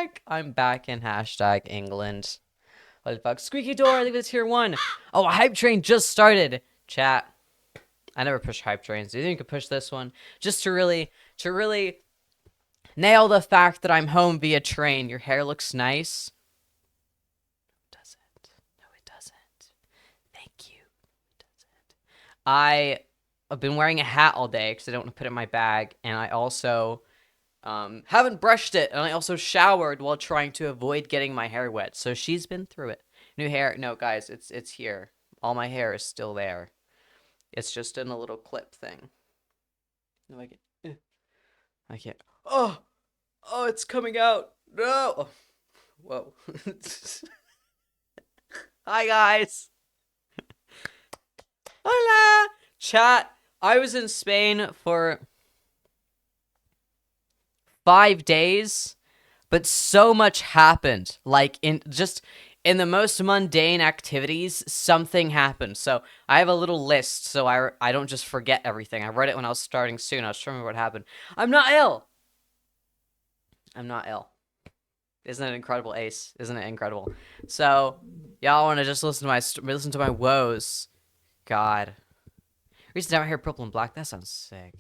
back! I'm back in hashtag England. What the fuck? Squeaky door, leave it tier 1. Oh, a hype train just started. Chat. I never push hype trains. Do you think you could push this one? Just to really nail the fact that I'm home via train. Your hair looks nice. No, it doesn't. No, it doesn't. Thank you. It doesn't. I've been wearing a hat all day because I don't want to put it in my bag, and I also haven't brushed it, and I also showered while trying to avoid getting my hair wet. So she's been through it. New hair. No, guys, it's here. All my hair is still there. It's just in a little clip thing. No, I can't. Oh, it's coming out. No. Oh, whoa. Hi, guys. Hola. Chat. I was in Spain for 5 days, but so much happened. Like, in the most mundane activities, something happened. So I have a little list so I don't just forget everything. I read it when I was starting soon. I was trying to remember what happened. I'm not ill. I'm not ill. Isn't it incredible, Ace? Isn't it incredible? So y'all want to just listen to my woes? God. Reason down my hair purple and black. That sounds sick.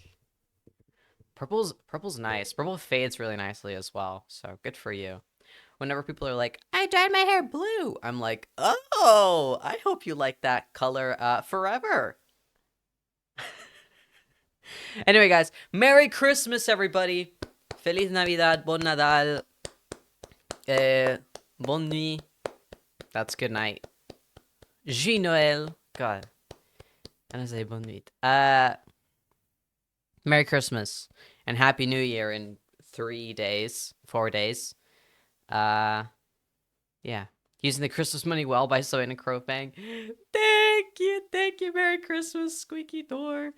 Purple's nice. Purple fades really nicely as well. So good for you. Whenever people are like, I dyed my hair blue, I'm like, oh, I hope you like that color forever. Anyway, guys, Merry Christmas, everybody. Feliz Navidad, Bon Nadal, Bonne Nuit. That's good night. Joyeux Noël. God. And I say Bonne Nuit. Merry Christmas and Happy New Year in 4 days. Yeah. Using the Christmas money well by sewing a crow fang. Thank you. Merry Christmas, squeaky door.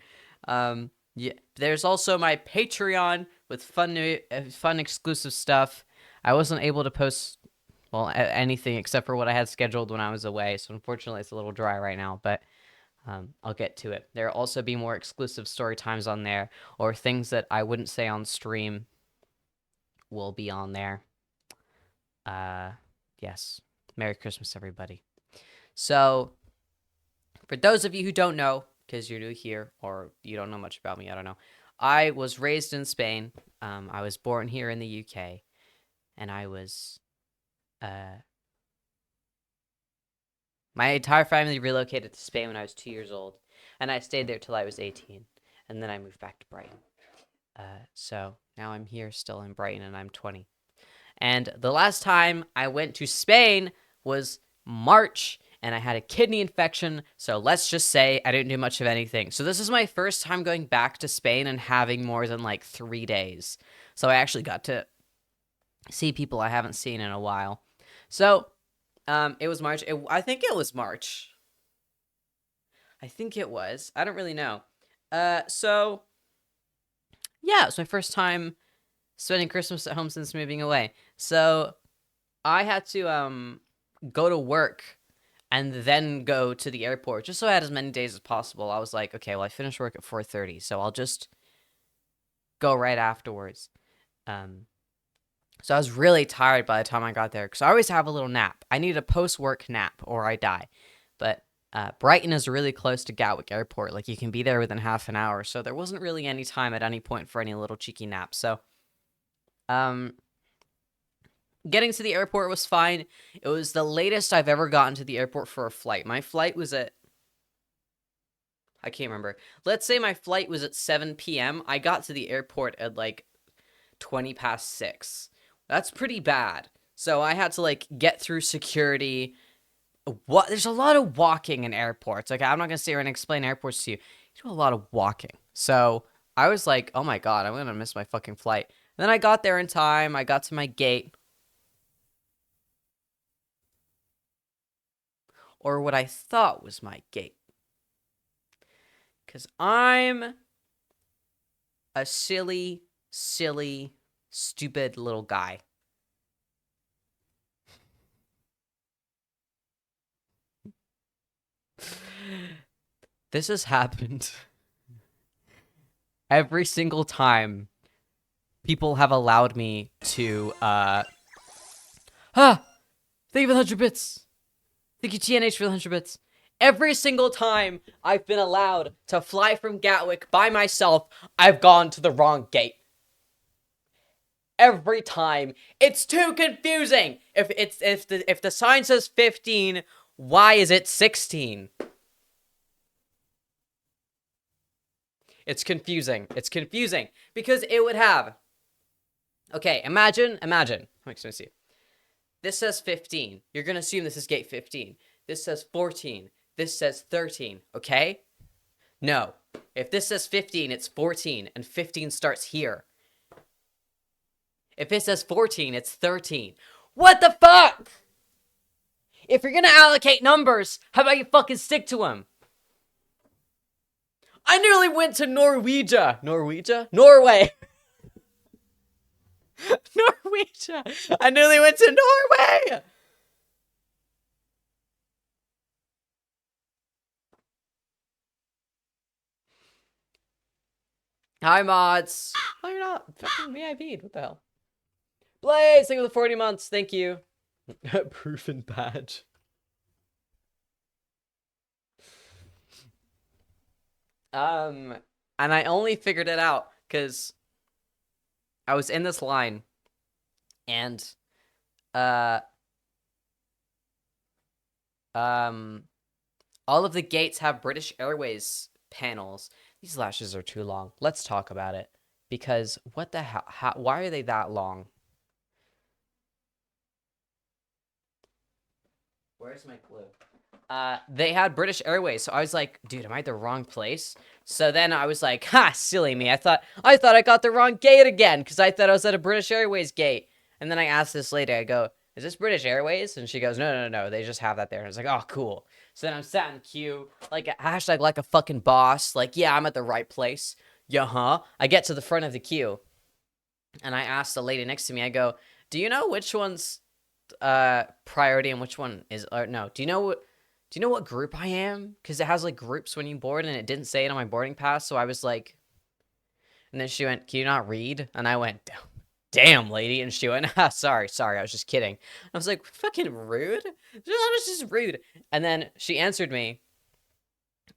Yeah. There's also my Patreon with fun exclusive stuff. I wasn't able to post anything except for what I had scheduled when I was away, so unfortunately it's a little dry right now, but I'll get to it. There'll also be more exclusive story times on there, or things that I wouldn't say on stream will be on there. Yes. Merry Christmas, everybody. So, for those of you who don't know, because you're new here, or you don't know much about me, I don't know. I was raised in Spain. I was born here in the UK, and I was, my entire family relocated to Spain when I was 2 years old, and I stayed there till I was 18, and then I moved back to Brighton. So now I'm here still in Brighton, and I'm 20. And the last time I went to Spain was March, and I had a kidney infection, so let's just say I didn't do much of anything. So this is my first time going back to Spain and having more than like 3 days. So I actually got to see people I haven't seen in a while. So it was March. I think it was March. I think it was. I don't really know. So yeah, it's my first time spending Christmas at home since moving away. So I had to go to work and then go to the airport just so I had as many days as possible. I was like, okay, well, I finished work at 4:30, so I'll just go right afterwards. So I was really tired by the time I got there because I always have a little nap. I need a post-work nap or I die. But Brighton is really close to Gatwick Airport. Like, you can be there within half an hour. So there wasn't really any time at any point for any little cheeky naps. So getting to the airport was fine. It was the latest I've ever gotten to the airport for a flight. My flight was at, I can't remember. Let's say my flight was at 7 p.m. I got to the airport at like 20 past 6. That's pretty bad. So I had to like get through security. There's a lot of walking in airports. Okay, I'm not gonna sit here and explain airports to you. You do a lot of walking. So I was like, oh my god, I'm gonna miss my fucking flight. And then I got there in time. I got to my gate. Or what I thought was my gate. Because I'm a silly, stupid little guy. This has happened every single time people have allowed me to Ah! Thank you for the 100 bits. Thank you, TNH, for the 100 bits. Every single time I've been allowed to fly from Gatwick by myself, I've gone to the wrong gate. Every time. It's too confusing. If the sign says 15, why is it 16? It's confusing. It's confusing because it would have. Okay, imagine. Let me see. This says 15. You're going to assume this is gate 15. This says 14. This says 13, okay? No. If this says 15, it's 14, and 15 starts here. If it says 14, it's 13. What the fuck? If you're going to allocate numbers, how about you fucking stick to them? I nearly went to Norway. Norwegia. I nearly went to Norway. Hi, mods. Oh, you're not fucking VIP'd. What the hell? Blaze, thank you for the 40 months. Thank you. Proof and badge. And I only figured it out because I was in this line, and all of the gates have British Airways panels. These lashes are too long. Let's talk about it, because what the hell? Why are they that long? Where's my glue? They had British Airways, so I was like, dude, am I at the wrong place? So then I was like, ha, silly me. I thought I got the wrong gate again, because I thought I was at a British Airways gate. And then I asked this lady, I go, is this British Airways? And she goes, no, they just have that there. And I was like, oh, cool. So then I'm sat in queue, like, hashtag like a fucking boss, like, yeah, I'm at the right place. Yeah, I get to the front of the queue, and I asked the lady next to me, I go, do you know which one's priority and which one is, or no, do you know what group I am? Because it has like groups when you board, and it didn't say it on my boarding pass. So I was like, and then she went, can you not read? And I went, damn, lady. And she went, ah, sorry, I was just kidding. I was like, fucking rude. That was just rude. And then she answered me,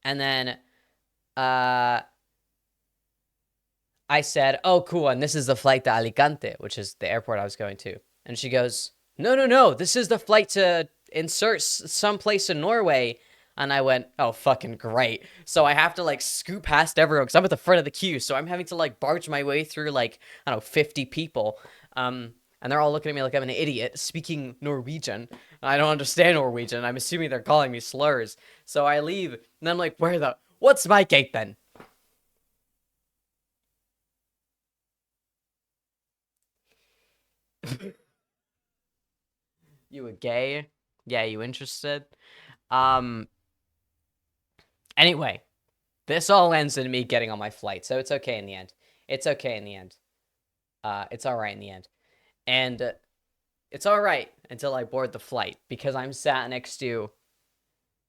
and then I said, oh, cool, and this is the flight to Alicante, which is the airport I was going to. And she goes, no, this is the flight to insert someplace in Norway. And I went, oh, fucking great. So I have to, like, scoot past everyone, because I'm at the front of the queue, so I'm having to, like, barge my way through, like, I don't know, 50 people. And they're all looking at me like I'm an idiot, speaking Norwegian. I don't understand Norwegian. I'm assuming they're calling me slurs. So I leave, and I'm like, what's my gate, then? You a gay? Yeah, you interested? Anyway, this all ends in me getting on my flight, so it's okay in the end. It's okay in the end. It's alright in the end. And it's alright until I board the flight, because I'm sat next to...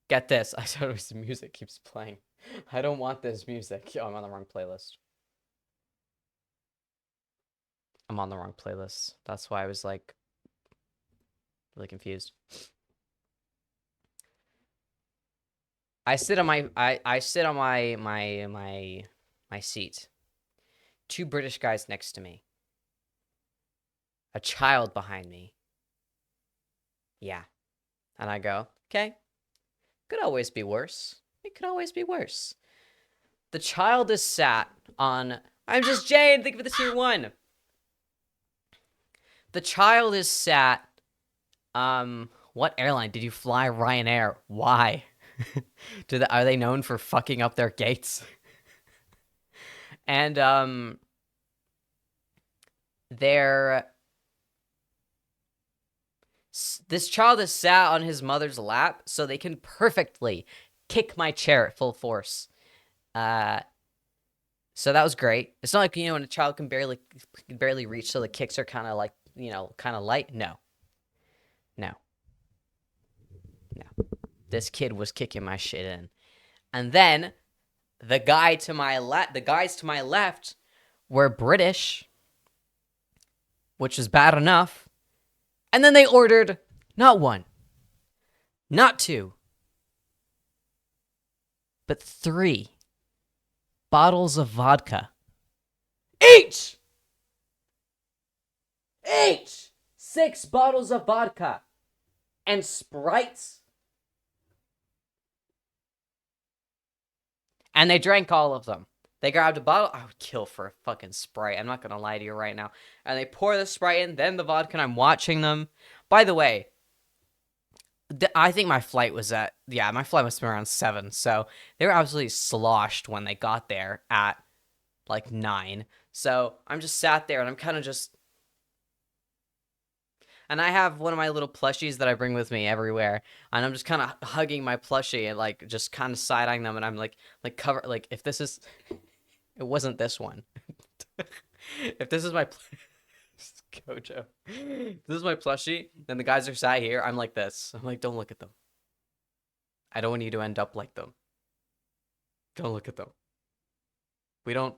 Get this. I thought it was the music keeps playing. I don't want this music. Yo, I'm on the wrong playlist. I'm on the wrong playlist. That's why I was, like, really confused. I sit on my seat. Two British guys next to me. A child behind me. Yeah. And I go, okay. Could always be worse. It could always be worse. The child is sat on... I'm just Jane. Thank you for the tier 1. The child is sat... What airline did you fly? Ryanair. Why? Are they known for fucking up their gates? And this child is sat on his mother's lap, so they can perfectly kick my chair at full force. So that was great. It's not like, when a child can barely reach, so the kicks are kind of like, kind of light. No. This kid was kicking my shit in. And then the guys to my left were British, which is bad enough. And then they ordered not one, not two, but 3 bottles of vodka. Each! 6 bottles of vodka. And Sprites. And they drank all of them. They grabbed a bottle. I would kill for a fucking Sprite. I'm not going to lie to you right now. And they pour the Sprite in, then the vodka, and I'm watching them. By the way, I think my flight was at, my flight must have been around 7. So they were absolutely sloshed when they got there at like 9. So I'm just sat there and I'm kind of just, and I have one of my little plushies that I bring with me everywhere, and I'm just kind of hugging my plushie and like just kind of side-eyeing them, and I'm like cover, like if this is, it wasn't this one. If this is my Gojo, if this is my plushie, then the guys are sat here. I'm like this. I'm like, don't look at them. I don't want you to end up like them. Don't look at them. We don't.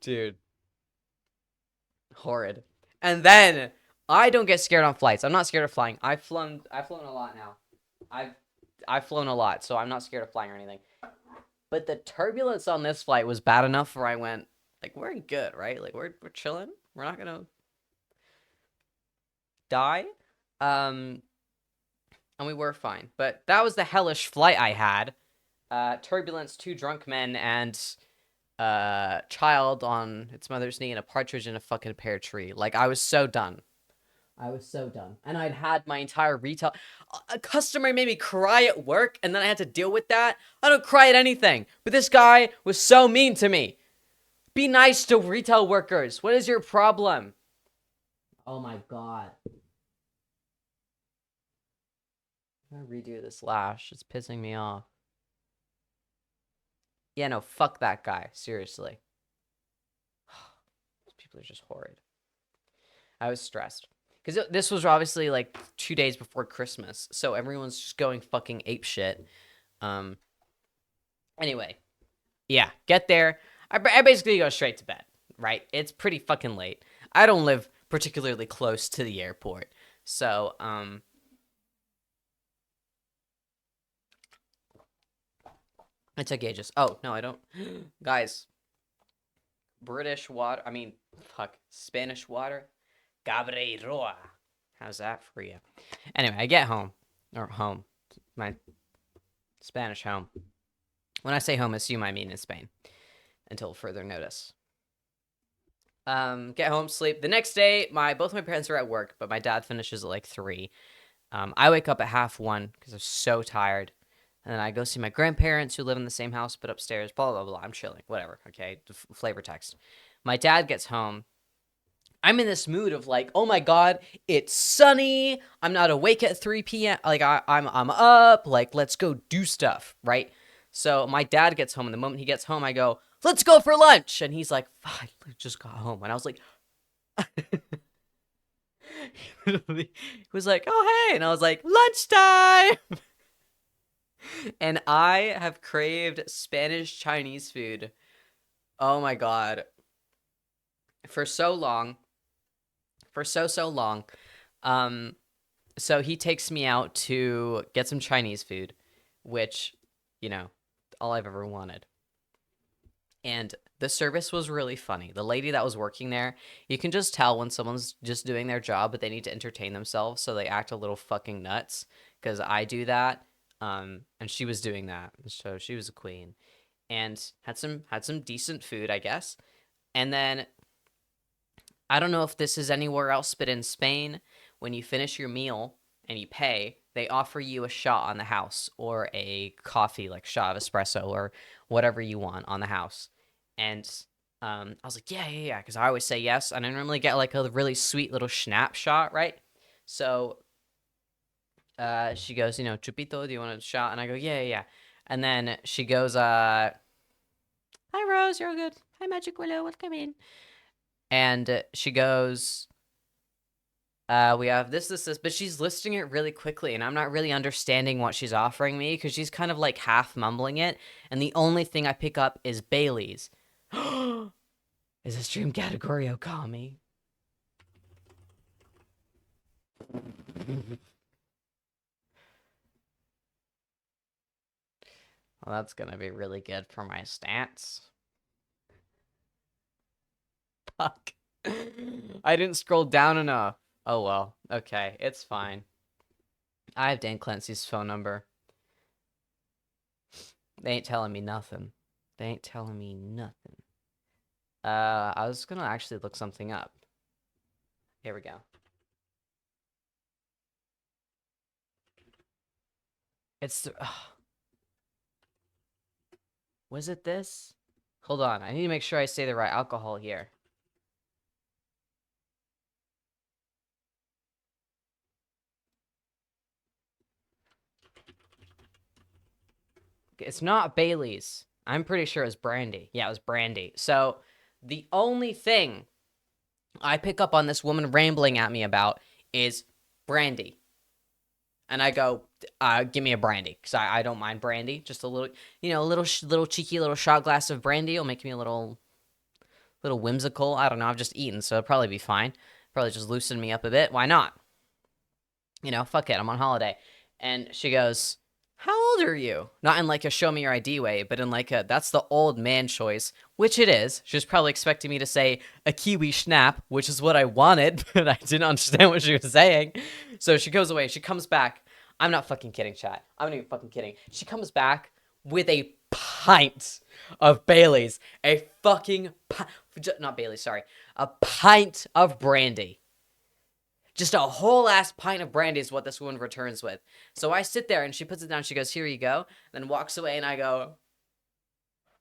Dude, horrid. And then I don't get scared on flights. I'm not scared of flying. I've flown a lot now. I've flown a lot, so I'm not scared of flying or anything. But the turbulence on this flight was bad enough where I went, like, we're good, right? Like, we're chilling. We're not gonna die. And we were fine. But that was the hellish flight I had. Turbulence, 2 drunk men, and child on its mother's knee, and a partridge in a fucking pear tree. Like, I was so done. I was so done. And I'd had my entire retail. A customer made me cry at work, and then I had to deal with that. I don't cry at anything. But this guy was so mean to me. Be nice to retail workers. What is your problem? Oh my god. I'm gonna redo this lash. It's pissing me off. Yeah, no, fuck that guy. Seriously. These people are just horrid. I was stressed. Because this was obviously like 2 days before Christmas. So everyone's just going fucking apeshit. Anyway. Yeah, get there. I basically go straight to bed, right? It's pretty fucking late. I don't live particularly close to the airport. So, I took ages. Oh, no, I don't. Guys. Spanish water. Cabreroa. How's that for you? Anyway, I get home. Or home. My Spanish home. When I say home, assume I mean in Spain. Until further notice. Get home, sleep. The next day, both my parents are at work, but my dad finishes at like 3. I wake up at 1:30 because I'm so tired. And then I go see my grandparents who live in the same house but upstairs. Blah, blah, blah. I'm chilling. Whatever. Okay. Flavor text. My dad gets home. I'm in this mood of like, oh my god, it's sunny. I'm not awake at 3 p.m. Like I'm up. Like, let's go do stuff, right? So my dad gets home, and the moment he gets home, I go, let's go for lunch. And he's like, I just got home. And I was like, he was like, oh hey, and I was like, lunchtime. And I have craved Spanish Chinese food. Oh my god. For so long. For so long. So he takes me out to get some Chinese food, which, all I've ever wanted. And the service was really funny. The lady that was working there, you can just tell when someone's just doing their job, but they need to entertain themselves, so they act a little fucking nuts, because I do that. And she was doing that, so she was a queen, and had some decent food, I guess. And then I don't know if this is anywhere else, but in Spain, when you finish your meal and you pay, they offer you a shot on the house, or a coffee, like shot of espresso or whatever you want on the house. And I was like, yeah, because I always say yes, and I normally get like a really sweet little schnapp shot, right? So she goes, Chupito, do you want a shot? And I go, yeah. And then she goes, hi, Rose, you're all good. Hi, Magic Willow, welcome in. And she goes, We have this, but she's listing it really quickly, and I'm not really understanding what she's offering me because she's kind of like half mumbling it, and the only thing I pick up is Bailey's. Is a stream category Okami? Well, that's gonna be really good for my stats. Fuck. I didn't scroll down enough. Oh well. Okay, it's fine. I have Dan Clancy's phone number. They ain't telling me nothing. They ain't telling me nothing. I was gonna actually look something up. Here we go. It's was it this? Hold on, I need to make sure I say the right alcohol here. It's not Bailey's. I'm pretty sure it was Brandy. Yeah, it was Brandy. So the only thing I pick up on this woman rambling at me about is Brandy. And I go, give me a brandy, because I don't mind brandy. Just a little, a little cheeky little shot glass of brandy will make me a little whimsical. I don't know. I've just eaten, so it'll probably be fine. Probably just loosen me up a bit. Why not? Fuck it. I'm on holiday. And she goes, how old are you? Not in like a show me your ID way, but in like that's the old man choice, which it is. She was probably expecting me to say a Kiwi Schnapp, which is what I wanted, but I didn't understand what she was saying. So she goes away. She comes back. I'm not fucking kidding, chat. I'm not even fucking kidding. She comes back with a pint of Bailey's. A fucking not Bailey's, sorry. A pint of brandy. Just a whole ass pint of brandy is what this woman returns with. So I sit there and she puts it down. She goes, here you go. Then walks away and I go,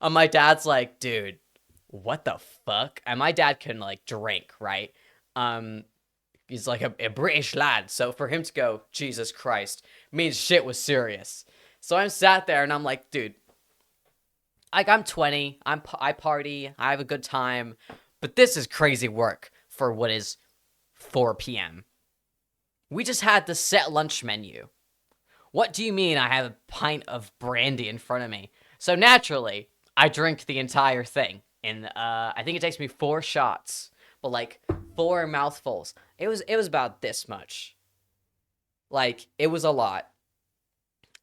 and my dad's like, dude, what the fuck? And my dad can like drink, right? He's like a British lad. So for him to go, Jesus Christ, means shit was serious. So I'm sat there and I'm like, dude, like I'm 20. I party. I have a good time. But this is crazy work for what is 4 p.m. We just had the set lunch menu. What do you mean I have a pint of brandy in front of me? So naturally, I drink the entire thing. And I think it takes me 4 shots, but like 4 mouthfuls. It was about this much. Like, it was a lot.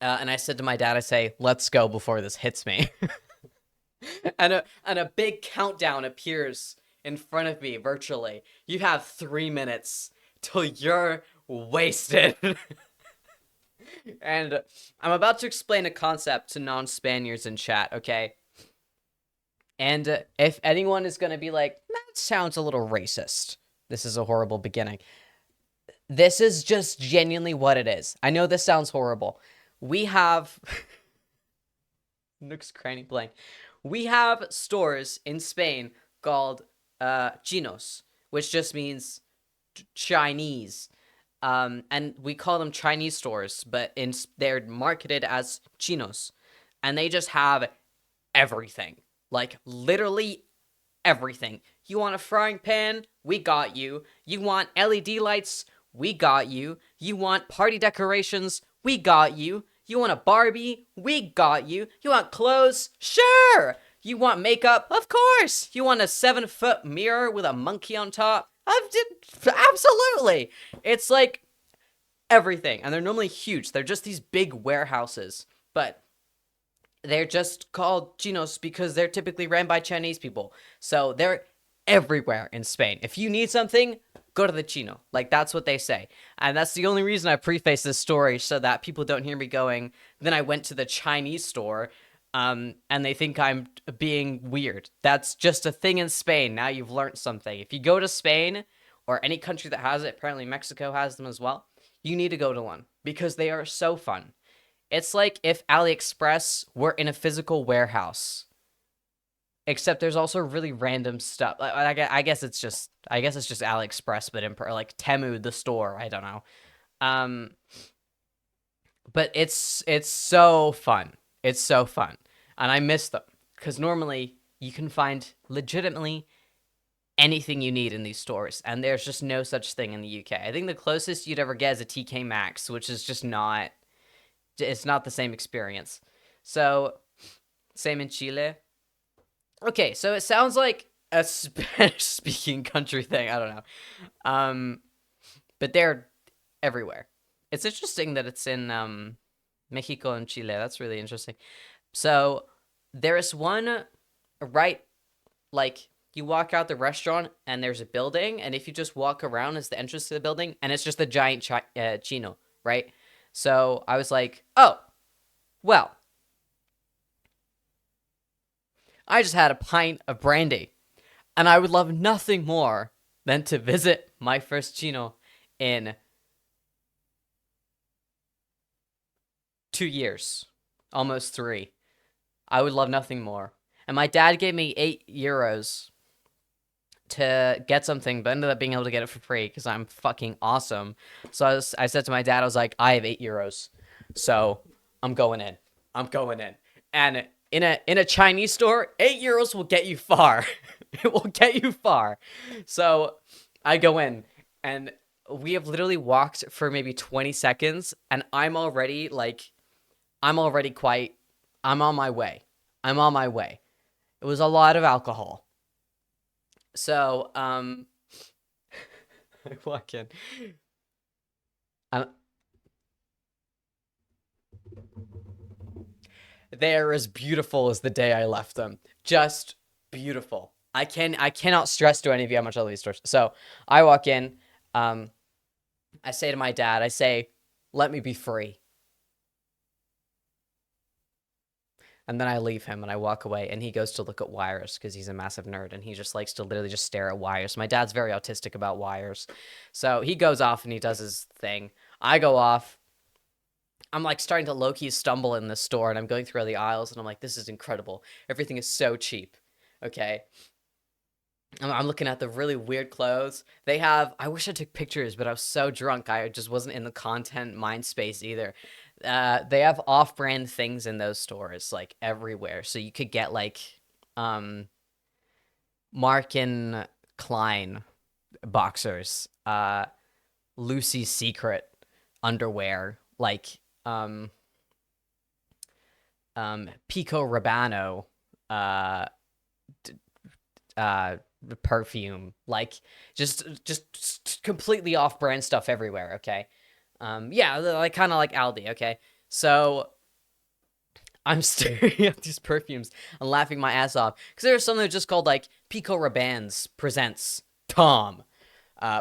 And I said to my dad, I say, let's go before this hits me. and a big countdown appears in front of me virtually. You have 3 minutes till you're wasted. And I'm about to explain a concept to non-Spaniards in chat, okay? And if anyone is going to be like, that sounds a little racist, this is a horrible beginning. This is just genuinely what it is. I know this sounds horrible. We have... Nook's Cranny blank. We have stores in Spain called chinos, which just means Chinese. And we call them Chinese stores, but they're marketed as chinos. And they just have everything. Like, literally everything. You want a frying pan? We got you. You want LED lights? We got you. You want party decorations? We got you. You want a Barbie? We got you. You want clothes? Sure! You want makeup? Of course! You want a 7-foot mirror with a monkey on top? Absolutely! It's like everything. And they're normally huge. They're just these big warehouses. But they're just called chinos because they're typically ran by Chinese people. So they're everywhere in Spain. If you need something, go to the chino. Like, that's what they say. And that's the only reason I preface this story, so that people don't hear me going, then I went to the Chinese store, and they think I'm being weird. That's just a thing in Spain. Now you've learned something. If you go to Spain, or any country that has it, apparently Mexico has them as well, you need to go to one, because they are so fun. It's like if AliExpress were in a physical warehouse. Except there's also really random stuff. I guess it's just AliExpress, but like Temu, the store. I don't know. But it's so fun. It's so fun, and I miss them because normally you can find legitimately anything you need in these stores, and there's just no such thing in the UK. I think the closest you'd ever get is a TK Maxx, which is just not, it's not the same experience. So, same in Chile. Okay, so it sounds like a Spanish-speaking country thing. I don't know. But they're everywhere. It's interesting that it's in Mexico and Chile. That's really interesting. So there's one right, like you walk out the restaurant and there's a building, and if you just walk around is the entrance to the building, and it's just a giant chino, right? So I was like, oh, well, I just had a pint of brandy, and I would love nothing more than to visit my first chino in 2 years, almost 3. I would love nothing more. And my dad gave me €8 to get something, but ended up being able to get it for free because I'm fucking awesome. So I said to my dad, I was like, I have €8, so I'm going in. I'm going in. And in a Chinese store, €8 will get you far. It will get you far. So I go in, and we have literally walked for maybe 20 seconds, and I'm already quite, I'm on my way. I'm on my way. It was a lot of alcohol. So, I walk in. They're as beautiful as the day I left them. Just beautiful. I cannot stress to any of you how much I love these stores. So I walk in. I say to my dad, I say, "Let me be free." And then I leave him and I walk away, and he goes to look at wires because he's a massive nerd, and he just likes to literally just stare at wires. My dad's very autistic about wires. So he goes off and he does his thing. I go off. I'm like starting to low-key stumble in this store, and I'm going through all the aisles, and I'm like, this is incredible. Everything is so cheap. Okay. I'm looking at the really weird clothes. They have, I wish I took pictures, but I was so drunk. I just wasn't in the content mind space either. They have off-brand things in those stores, like everywhere. So you could get like Mark and Klein boxers, Lucy's Secret underwear, like Pico Rabanne perfume, like just completely off-brand stuff everywhere. Okay. Yeah, like kind of like Aldi. Okay. So I'm staring at these perfumes and laughing my ass off because there's something just called like Pico Rabanne's presents Tom,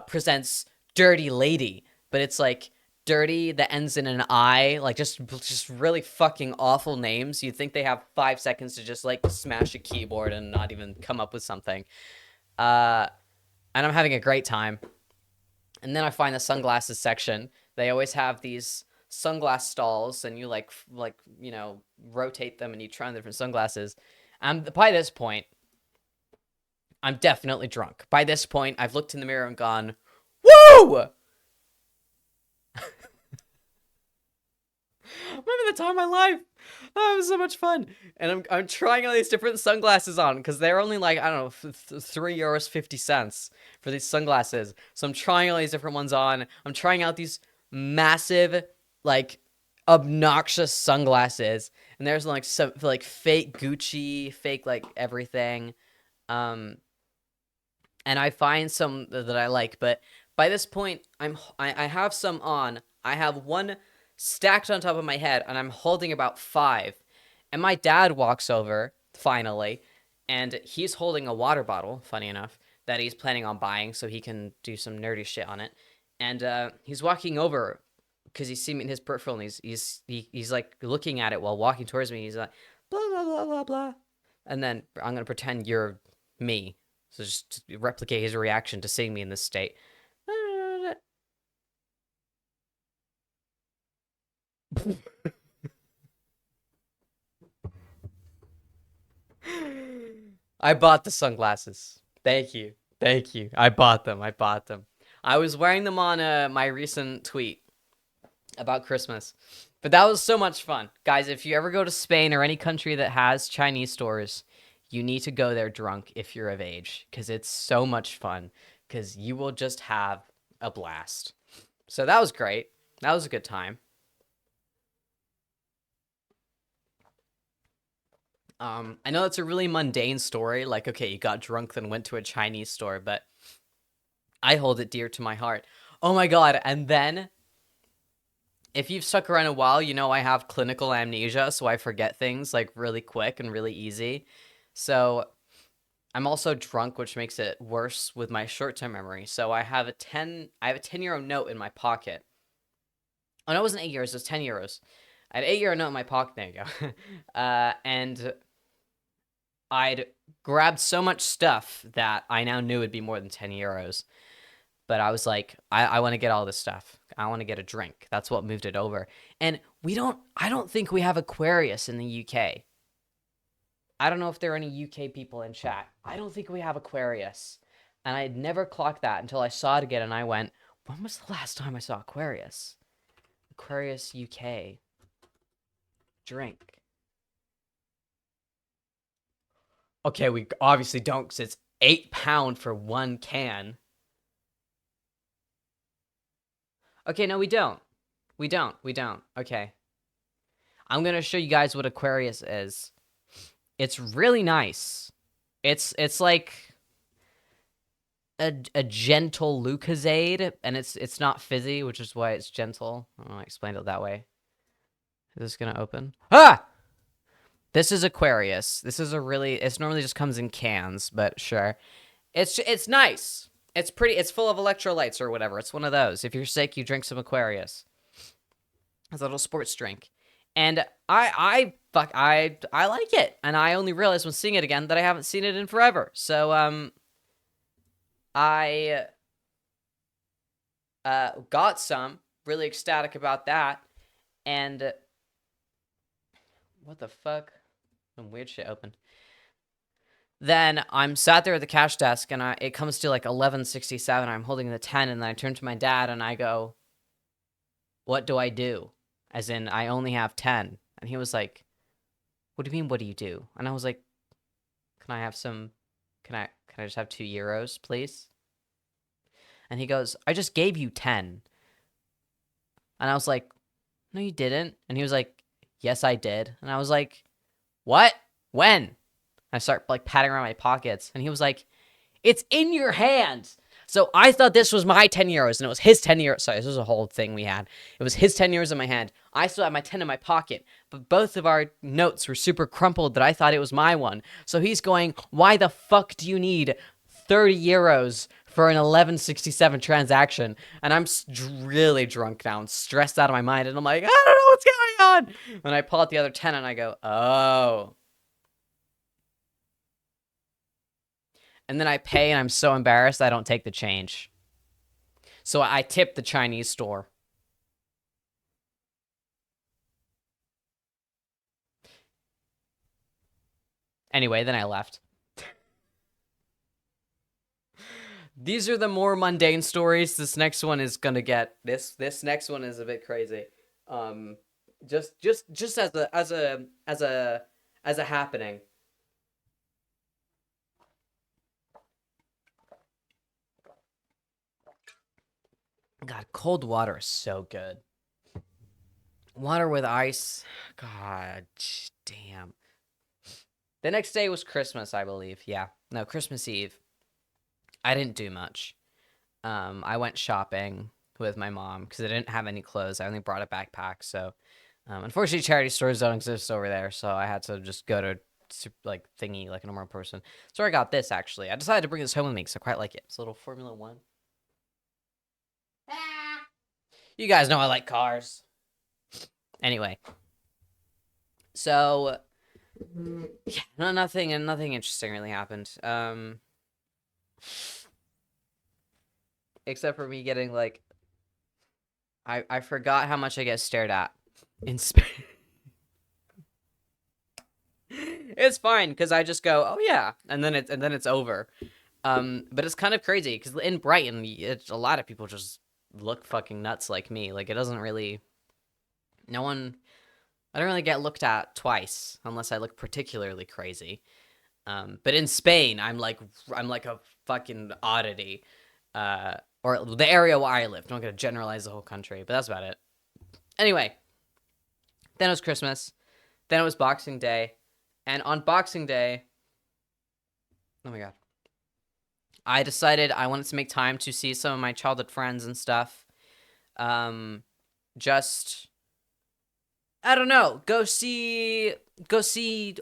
presents Dirty Lady, but it's like dirty that ends in an I, like just really fucking awful names. You'd think they have 5 seconds to just like smash a keyboard and not even come up with something. And I'm having a great time. And then I find the sunglasses section. They always have these sunglass stalls, and you like rotate them, and you try on different sunglasses. And by this point, I'm definitely drunk. By this point, I've looked in the mirror and gone, "Woo!" I'm having the time of my life. Oh, it was so much fun. And I'm trying all these different sunglasses on because they're only like, I don't know, €3.50 for these sunglasses. So I'm trying all these different ones on. I'm trying out these massive, like, obnoxious sunglasses. And there's like some like fake Gucci, fake like everything. And I find some that I like, but by this point, I have some on. I have one stacked on top of my head, and I'm holding about 5. And my dad walks over, finally, and he's holding a water bottle, funny enough, that he's planning on buying so he can do some nerdy shit on it. And he's walking over because he's seen me in his peripheral, and he's like looking at it while walking towards me. He's like, blah, blah, blah, blah, blah. And then I'm going to pretend you're me. So just to replicate his reaction to seeing me in this state. I bought the sunglasses. Thank you. Thank you. I bought them. I bought them. I was wearing them on my recent tweet about Christmas. But that was so much fun. Guys, if you ever go to Spain or any country that has Chinese stores, you need to go there drunk if you're of age, because it's so much fun, because you will just have a blast. So that was great. That was a good time. I know it's a really mundane story. Like, okay, you got drunk, then went to a Chinese store, but I hold it dear to my heart. Oh my God. And then, if you've stuck around a while, you know I have clinical amnesia, so I forget things like really quick and really easy. So I'm also drunk, which makes it worse with my short-term memory. So I have a 10-euro note in my pocket. Oh, no, it wasn't 8 euros, it was 10 euros. I had an 8-euro note in my pocket. There you go. And I'd grabbed so much stuff that I now knew would be more than 10 euros. But I was like, I want to get all this stuff. I want to get a drink. That's what moved it over. And I don't think we have Aquarius in the UK. I don't know if there are any UK people in chat. I don't think we have Aquarius. And I had never clocked that until I saw it again and I went, when was the last time I saw Aquarius? Aquarius UK. Drink. Okay, we obviously don't because it's £8 for one can. Okay, no, we don't. We don't. Okay. I'm going to show you guys what Aquarius is. It's really nice. It's like a gentle Lucozade, and it's not fizzy, which is why it's gentle. I don't know, I explained it that way. Is this going to open? Ah! This is Aquarius. This is it normally just comes in cans, but sure. It's nice. It's pretty. It's full of electrolytes or whatever. It's one of those. If you're sick, you drink some Aquarius. It's a little sports drink, and I like it. And I only realized when seeing it again that I haven't seen it in forever. So I got some. Really ecstatic about that. And what the fuck? Some weird shit opened. Then I'm sat there at the cash desk, and it comes to like 11:67. I'm holding the 10, and then I turn to my dad, and I go, "What do I do?" As in, I only have 10. And he was like, "What do you mean? What do you do?" And I was like, "Can I have some? Can I just have 2 euros, please?" And he goes, "I just gave you 10." And I was like, "No, you didn't." And he was like, "Yes, I did." And I was like, "What? When?" I start like patting around my pockets, and he was like, "It's in your hand." So I thought this was my 10 euros, and it was his 10 euros. Sorry, this was a whole thing we had. It was his 10 euros in my hand. I still had my 10 in my pocket, but both of our notes were super crumpled that I thought it was my one. So he's going, "Why the fuck do you need 30 euros for an 11:67 transaction?" And I'm really drunk now and stressed out of my mind, and I'm like, "I don't know what's going on." And I pull out the other 10, and I go, "Oh." And then I pay, and I'm so embarrassed I don't take the change. So I tip the Chinese store. Anyway, then I left. These are the more mundane stories. This next one is gonna get this next one is a bit crazy. Just as a happening. God, cold water is so good. Water with ice. God damn. The next day was Christmas, I believe. Yeah. No, Christmas Eve. I didn't do much. I went shopping with my mom because I didn't have any clothes. I only brought a backpack. So, unfortunately, charity stores don't exist over there. So I had to just go to like thingy like a normal person. So I got this actually. I decided to bring this home with me because I quite like it. It's a little Formula One. You guys know I like cars. Anyway, so yeah, nothing interesting really happened. Except for me getting like, I forgot how much I get stared at in Spain. It's fine because I just go, "Oh yeah," and then it's over. But it's kind of crazy because in Brighton, a lot of people just look fucking nuts like me. Like it doesn't really, I don't really get looked at twice unless I look particularly crazy. But in Spain, I'm like a fucking oddity. Or the area where I lived. I'm not gonna generalize the whole country, but that's about it. Anyway, then it was Christmas. Then it was Boxing Day, and on Boxing Day, oh my god, I decided I wanted to make time to see some of my childhood friends and stuff. Just I don't know, go see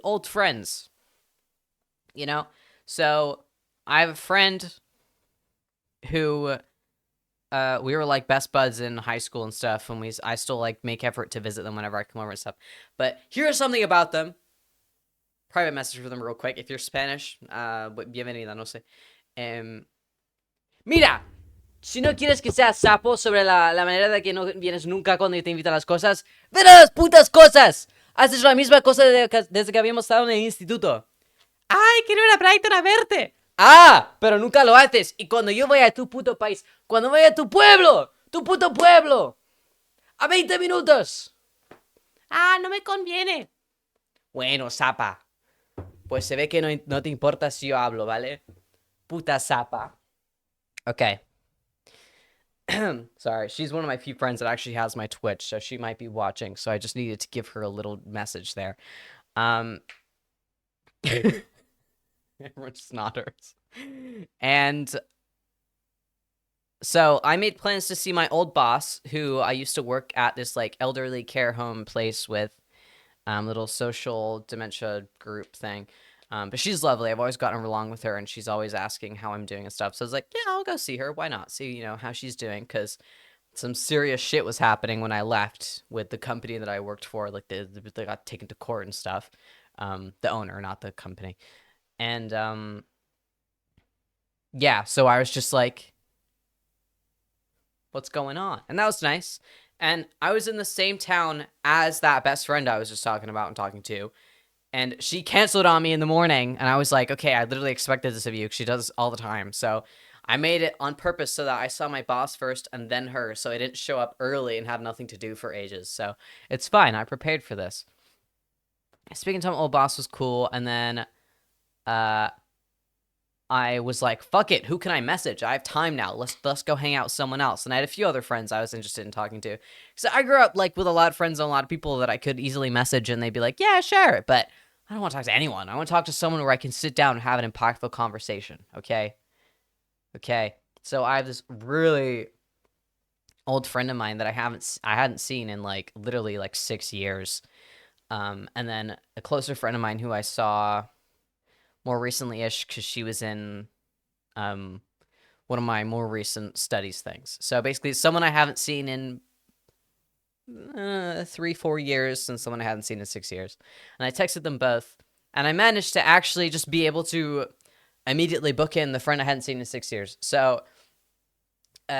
old friends. You know, so I have a friend who we were like best buds in high school and stuff, and I still like make effort to visit them whenever I come over and stuff. But here's something about them. Private message for them real quick. If you're Spanish, bienvenida, no sé. Mira, si no quieres que seas sapo sobre la manera de que no vienes nunca cuando te invitan a las cosas, ven a las putas cosas. Haces la misma cosa desde que habíamos estado en el instituto. ¡Ay, quiero ir a Brighton a verte! ¡Ah! Pero nunca lo haces. Y cuando yo vaya a tu puto país, cuando vaya a tu pueblo, tu puto pueblo, a 20 minutos. ¡Ah, no me conviene! Bueno, zapa. Pues se ve que no te importa si yo hablo, ¿vale? Puta zapa. Okay. Sorry, she's one of my few friends that actually has my Twitch, so she might be watching, so I just needed to give her a little message there. Everyone snotters. And so I made plans to see my old boss, who I used to work at this like elderly care home place with, little social dementia group thing. But she's lovely. I've always gotten along with her, and she's always asking how I'm doing and stuff. So I was like, yeah, I'll go see her. Why not? See, you know, how she's doing, because some serious shit was happening when I left with the company that I worked for. Like they got taken to court and stuff. The owner, not the company. And yeah, so I was just like, what's going on? And that was nice. And I was in the same town as that best friend I was just talking about and talking to. And she canceled on me in the morning. And I was like, okay, I literally expected this of you, because she does this all the time. So I made it on purpose so that I saw my boss first and then her. So I didn't show up early and have nothing to do for ages. So it's fine. I prepared for this. Speaking to my old boss was cool. And then I was like, fuck it, who can I message? I have time now. Let's go hang out with someone else. And I had a few other friends I was interested in talking to. So I grew up like with a lot of friends and a lot of people that I could easily message, and they'd be like, yeah, sure. But I don't want to talk to anyone. I want to talk to someone where I can sit down and have an impactful conversation. Okay. So I have this really old friend of mine that I hadn't seen in like literally like 6 years. And then a closer friend of mine who I saw more recently-ish, because she was in one of my more recent studies things. So basically, someone I haven't seen in 3-4 years, and someone I hadn't seen in 6 years. And I texted them both, and I managed to actually just be able to immediately book in the friend I hadn't seen in 6 years. So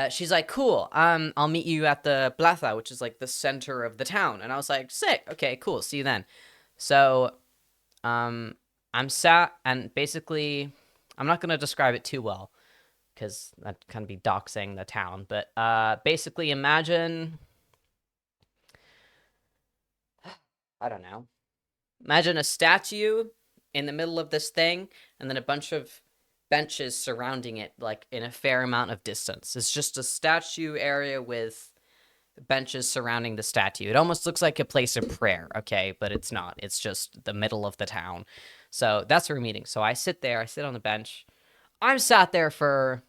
she's like, cool, I'll meet you at the plaza, which is like the center of the town. And I was like, sick, okay, cool, see you then. So I'm sat, and basically, I'm not going to describe it too well, because that'd kind of be doxing the town, but basically imagine, I don't know, imagine a statue in the middle of this thing, and then a bunch of benches surrounding it, like in a fair amount of distance. It's just a statue area with benches surrounding the statue. It almost looks like a place of prayer, okay, but it's not. It's just the middle of the town. So that's where we're meeting. So I sit on the bench. I'm sat there for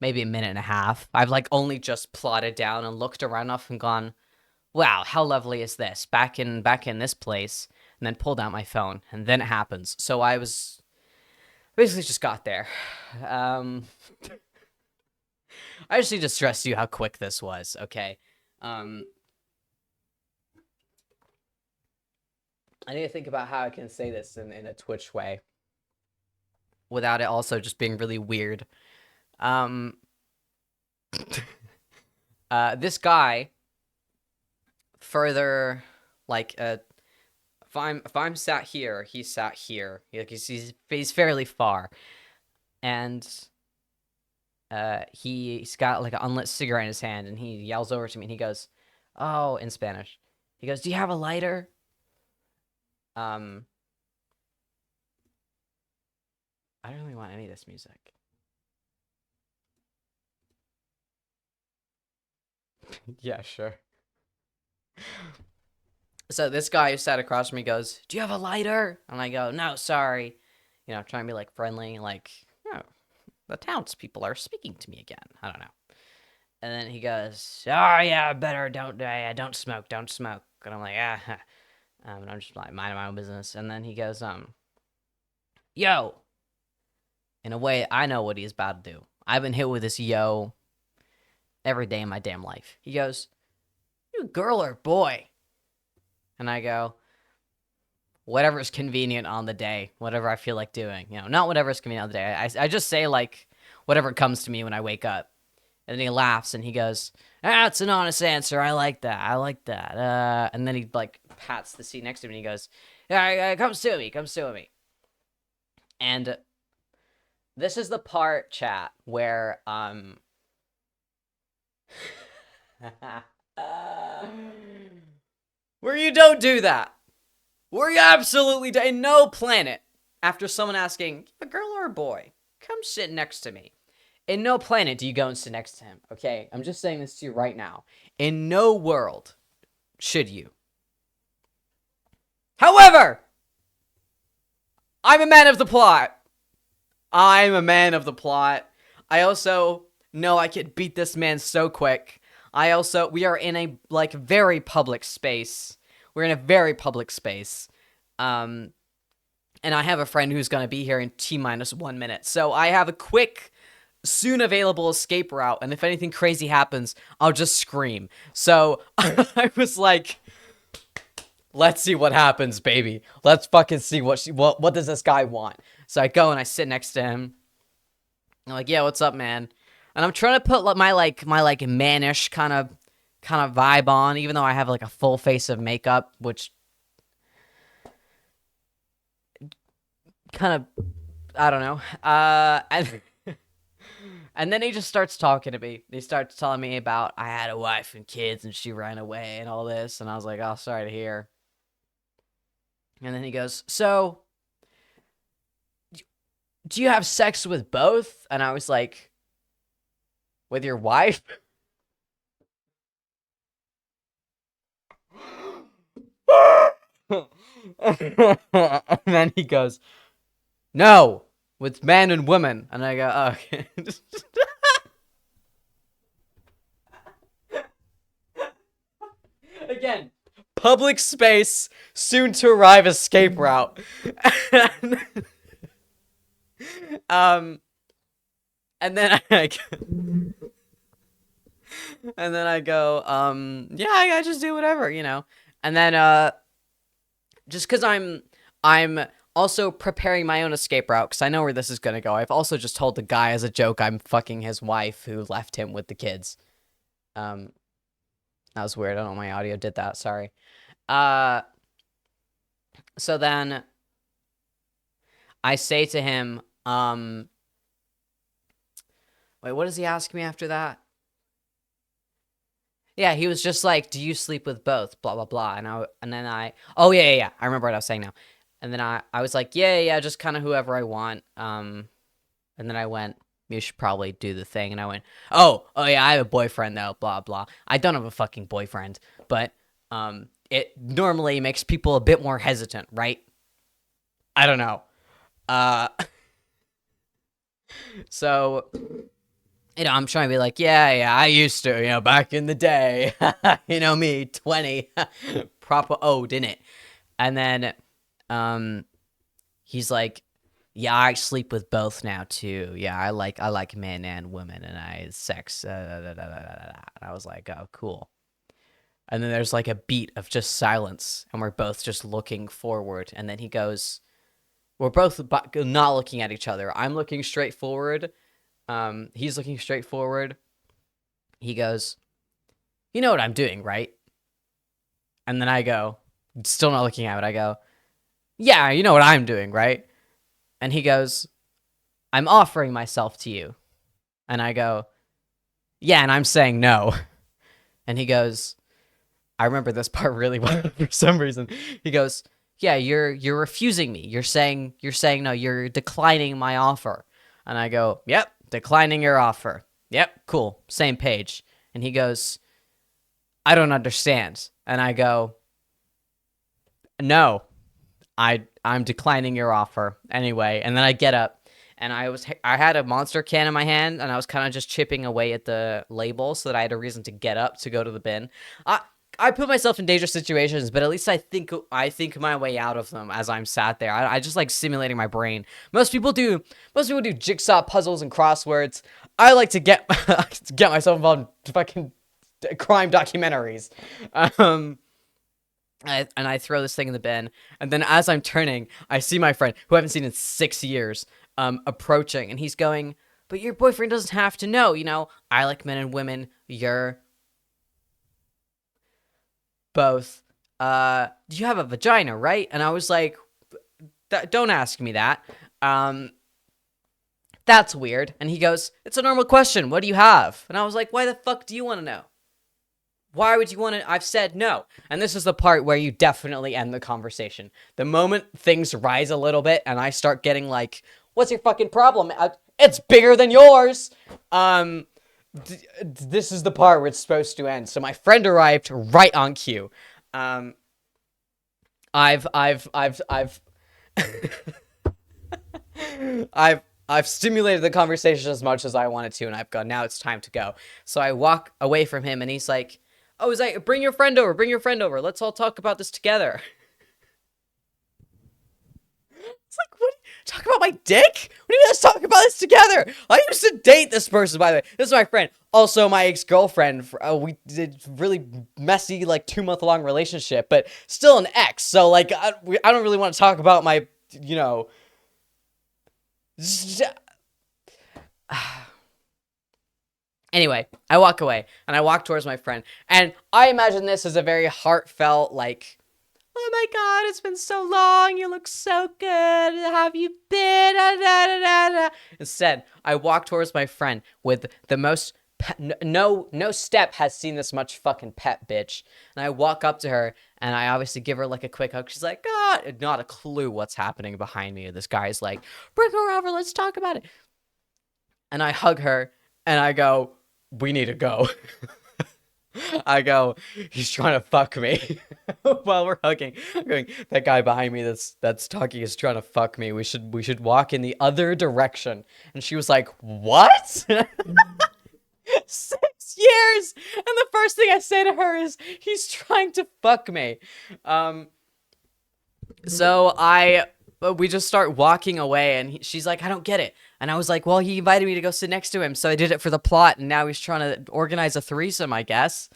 maybe a minute and a half. I've like only just plotted down and looked around enough and gone, wow, how lovely is this? Back in this place, and then pulled out my phone, and then it happens. So I was basically just got there. I just need to stress to you how quick this was, okay? I need to think about how I can say this in a Twitch way without it also just being really weird. This guy further, like, if I'm sat here, he's sat here. Like, he's fairly far, and he's got like an unlit cigarette in his hand, and he yells over to me, and he goes, "Oh," in Spanish. He goes, "Do you have a lighter?" Um, I don't really want any of this music. Yeah, sure. So this guy who sat across from me goes, "Do you have a lighter?" And I go, "No, sorry." You know, trying to be like friendly, like, "Oh, the townspeople are speaking to me again." I don't know. And then he goes, "Oh yeah, better don't smoke, don't smoke." And I'm like, "Ah," and I'm just like minding my own business. And then he goes, "Yo," in a way, I know what he's about to do. I've been hit with this yo every day in my damn life. He goes, "You girl or boy?" And I go, "Whatever's convenient on the day, whatever I feel like doing. You know, not whatever's convenient on the day. I just say like whatever comes to me when I wake up." And then he laughs and he goes, "That's an honest answer. I like that. I like that." And then he like pats the seat next to me and he goes, "Yeah, come sue me. Come sue me." And this is the part, chat, where where you don't do that. Where you absolutely do. In no planet, after someone asking, "A girl or a boy? Come sit next to me." In no planet do you go and sit next to him, okay? I'm just saying this to you right now. In no world should you. However, I'm a man of the plot. I'm a man of the plot. I also know I could beat this man so quick. We are in a, like, very public space. We're in a very public space. And I have a friend who's going to be here in T-minus 1 minute. So I have a quick, soon available escape route. And if anything crazy happens, I'll just scream. So I was like, let's see what happens, baby. Let's fucking see what does this guy want. So I go and I sit next to him. I'm like, "Yeah, what's up, man?" And I'm trying to put my mannish kind of vibe on, even though I have like a full face of makeup, which kind of, I don't know. And then he just starts talking to me. He starts telling me about I had a wife and kids and she ran away and all this, and I was like, "Oh, sorry to hear." And then he goes, "So, do you have sex with both?" And I was like, "With your wife?" And then he goes, "No, with men and women." And I go, "Oh, okay." Again, public space, soon to arrive escape route. um, and then I go, "Yeah, I just do whatever, you know." And then, just because I'm also preparing my own escape route, because I know where this is gonna go. I've also just told the guy as a joke I'm fucking his wife who left him with the kids. Um, that was weird. I don't know why my audio did that. Sorry. Uh, so then I say to him, wait, what does he ask me after that? Yeah, he was just like, "Do you sleep with both?" Blah blah blah. Oh yeah. I remember what I was saying now. And then I was like, "Yeah, just kind of whoever I want." And then I went, "You should probably do the thing." And I went, "Oh yeah, I have a boyfriend though." Blah blah. I don't have a fucking boyfriend, but it normally makes people a bit more hesitant, right? I don't know. Uh, so I'm trying to be like, yeah, I used to, back in the day, me, 20, proper old, innit? And then, he's like, "Yeah, I sleep with both now too. Yeah, I like men and women, and I sex." And I was like, "Oh, cool." And then there's like a beat of just silence, and we're both just looking forward. And then he goes, we're both not looking at each other. I'm looking straight forward. He's looking straight forward. He goes, "You know what I'm doing, right?" And then I go, still not looking at it. I go, "Yeah, you know what I'm doing, right?" And he goes, "I'm offering myself to you." And I go, "Yeah, and I'm saying no." And he goes, I remember this part really well for some reason. He goes, yeah, you're refusing me. You're saying no, you're declining my offer. And I go, "Yep, declining your offer." "Yep, cool. Same page." And he goes, "I don't understand." And I go, "No, I'm declining your offer anyway." And then I get up and I had a monster can in my hand and I was kind of just chipping away at the label so that I had a reason to get up to go to the bin. I put myself in dangerous situations, but at least I think my way out of them as I'm sat there. I just like simulating my brain. Most people do jigsaw puzzles and crosswords. I like to get get myself involved in fucking crime documentaries. Um and I throw this thing in the bin, and then as I'm turning, I see my friend, who I haven't seen in 6 years, approaching, and he's going, "But your boyfriend doesn't have to know, I like men and women, you're both, you have a vagina, right?" And I was like, Don't ask me that, um, that's weird." And he goes, "It's a normal question, what do you have?" And I was like, "Why the fuck do you want to know? Why would you want to?" I've said no. And this is the part where you definitely end the conversation. The moment things rise a little bit and I start getting like, "What's your fucking problem?" It's bigger than yours. Um, this is the part where it's supposed to end. So my friend arrived right on cue. Um, I've I've stimulated the conversation as much as I wanted to, and I've gone, now it's time to go. So I walk away from him, and he's like, "Oh, he's like, bring your friend over, let's all talk about this together." It's like, what? Talk about my dick? What do you mean, let's talk about this together? I used to date this person, by the way. This is my friend. Also, my ex-girlfriend. We did really messy, like, 2-month-long relationship, but still an ex. So, like, I don't really want to talk about my, you know... Anyway, I walk away, and I walk towards my friend, and I imagine this as a very heartfelt, like, "Oh my god, it's been so long, you look so good, how have you been?" Instead, I walk towards my friend with the most, no step has seen this much fucking pet, bitch. And I walk up to her, and I obviously give her, like, a quick hug. She's like, "God," not a clue what's happening behind me. This guy's like, "Bring her over, let's talk about it." And I hug her, and I go, "We need to go." I go, "He's trying to fuck me." While we're hugging. I'm going, "That guy behind me that's talking is trying to fuck me. We should walk in the other direction." And she was like, "What?" 6 years! And the first thing I say to her is, "He's trying to fuck me." Um, so we just start walking away, and she's like, "I don't get it." And I was like, "Well, he invited me to go sit next to him, so I did it for the plot, and now he's trying to organize a threesome, I guess."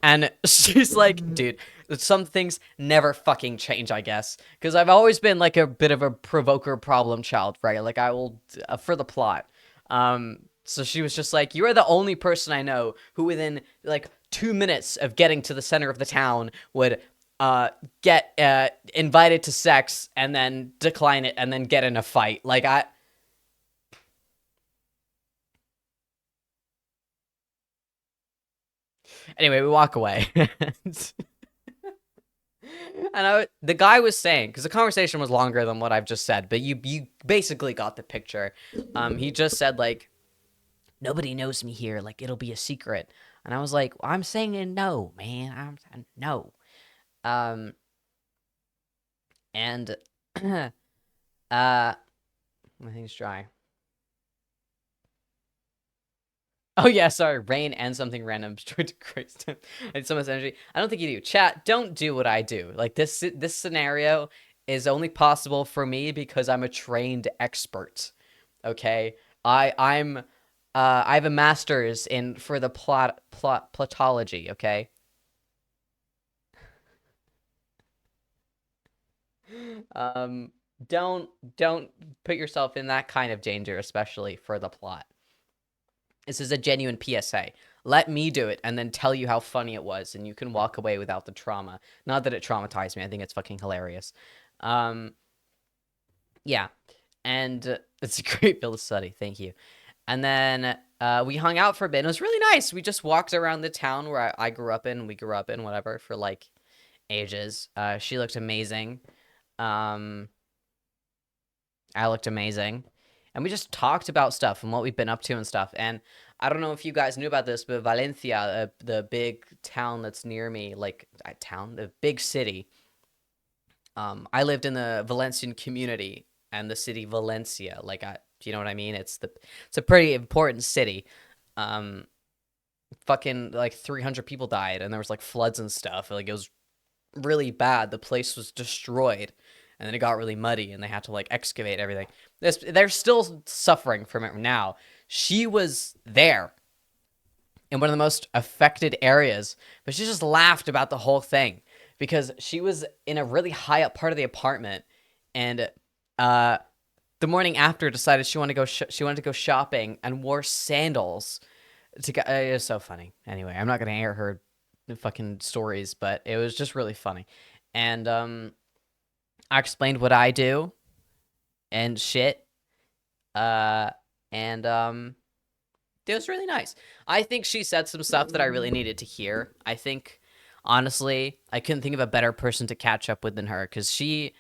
And she's like, "Dude, some things never fucking change, I guess." Because I've always been like a bit of a provoker problem child, right? Like, I will, for the plot. So she was just like, "You are the only person I know who within like 2 minutes of getting to the center of the town would get invited to sex and then decline it and then get in a fight." Like, anyway, we walk away. And the guy was saying, because the conversation was longer than what I've just said, but you basically got the picture. He just said, like, "Nobody knows me here, like, it'll be a secret." And I was like, "I'm saying no, man. I'm saying no." Um, and my thing's dry. Oh yeah, sorry, rain and something random destroyed to Christ. I need so much energy. I don't think you do. Chat, don't do what I do. Like, this scenario is only possible for me because I'm a trained expert. Okay? I have a master's in for the plotology, okay? Um don't don't put yourself in that kind of danger, especially for the plot. This is a genuine PSA. Let me do it and then tell you how funny it was, and you can walk away without the trauma. Not that it traumatized me. I think it's fucking hilarious. Um, yeah. And it's a great field of study. Thank you. And then we hung out for a bit. It was really nice. We just walked around the town where I grew up in, we grew up in, whatever, for like ages. She looked amazing. Um, I looked amazing. And we just talked about stuff and what we've been up to and stuff. And I don't know if you guys knew about this, but Valencia, the big town that's near me, like the big city. I lived in the Valencian community and the city Valencia. You know what I mean? It's a pretty important city. Um, fucking like 300 people died, and there was like floods and stuff. Like it was really bad. The place was destroyed, and then it got really muddy, and they had to like excavate everything. They're still suffering from it now. She was there in one of the most affected areas, but she just laughed about the whole thing because she was in a really high up part of the apartment, and the morning after decided she wanted to go shopping and wore sandals to go. It was so funny. Anyway, I'm not gonna air her fucking stories, but it was just really funny. And I explained what I do and shit. Uh, and it was really nice. I think she said some stuff that I really needed to hear. I think, honestly, I couldn't think of a better person to catch up with than her because she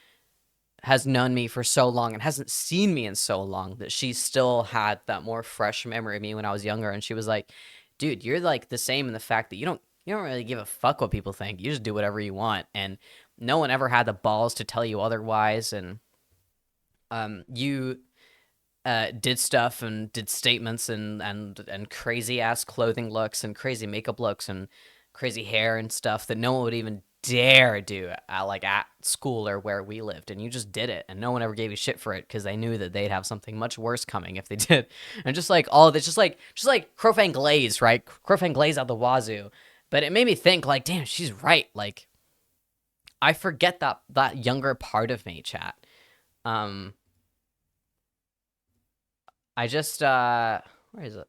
has known me for so long and hasn't seen me in so long that she still had that more fresh memory of me when I was younger. And she was like, dude, you're like the same in the fact that you don't really give a fuck what people think. You just do whatever you want. And no one ever had the balls to tell you otherwise. And you did stuff and did statements and crazy ass clothing looks and crazy makeup looks and crazy hair and stuff that no one would even dare do at school or where we lived, and you just did it, and no one ever gave you shit for it because they knew that they'd have something much worse coming if they did. And just like all of this, just like Crofang Glaze, right? Crofang Glaze out the wazoo. But it made me think, like, damn, she's right. Like, I forget that younger part of me, chat. Um, I just where is it?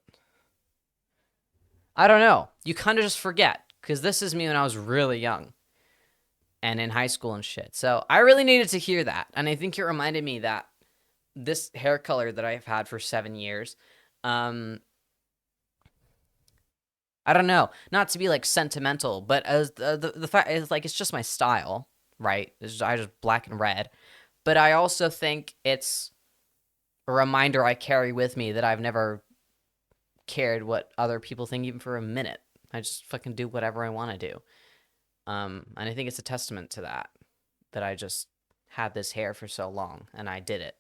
I don't know. You kind of just forget because this is me when I was really young and in high school and shit. So I really needed to hear that. And I think it reminded me that this hair color that I've had for 7 years, um, I don't know, not to be like sentimental, but as the fact is like, it's just my style, right? I just black and red. But I also think it's a reminder I carry with me that I've never cared what other people think even for a minute. I just fucking do whatever I want to do. And I think it's a testament to that I just had this hair for so long and I did it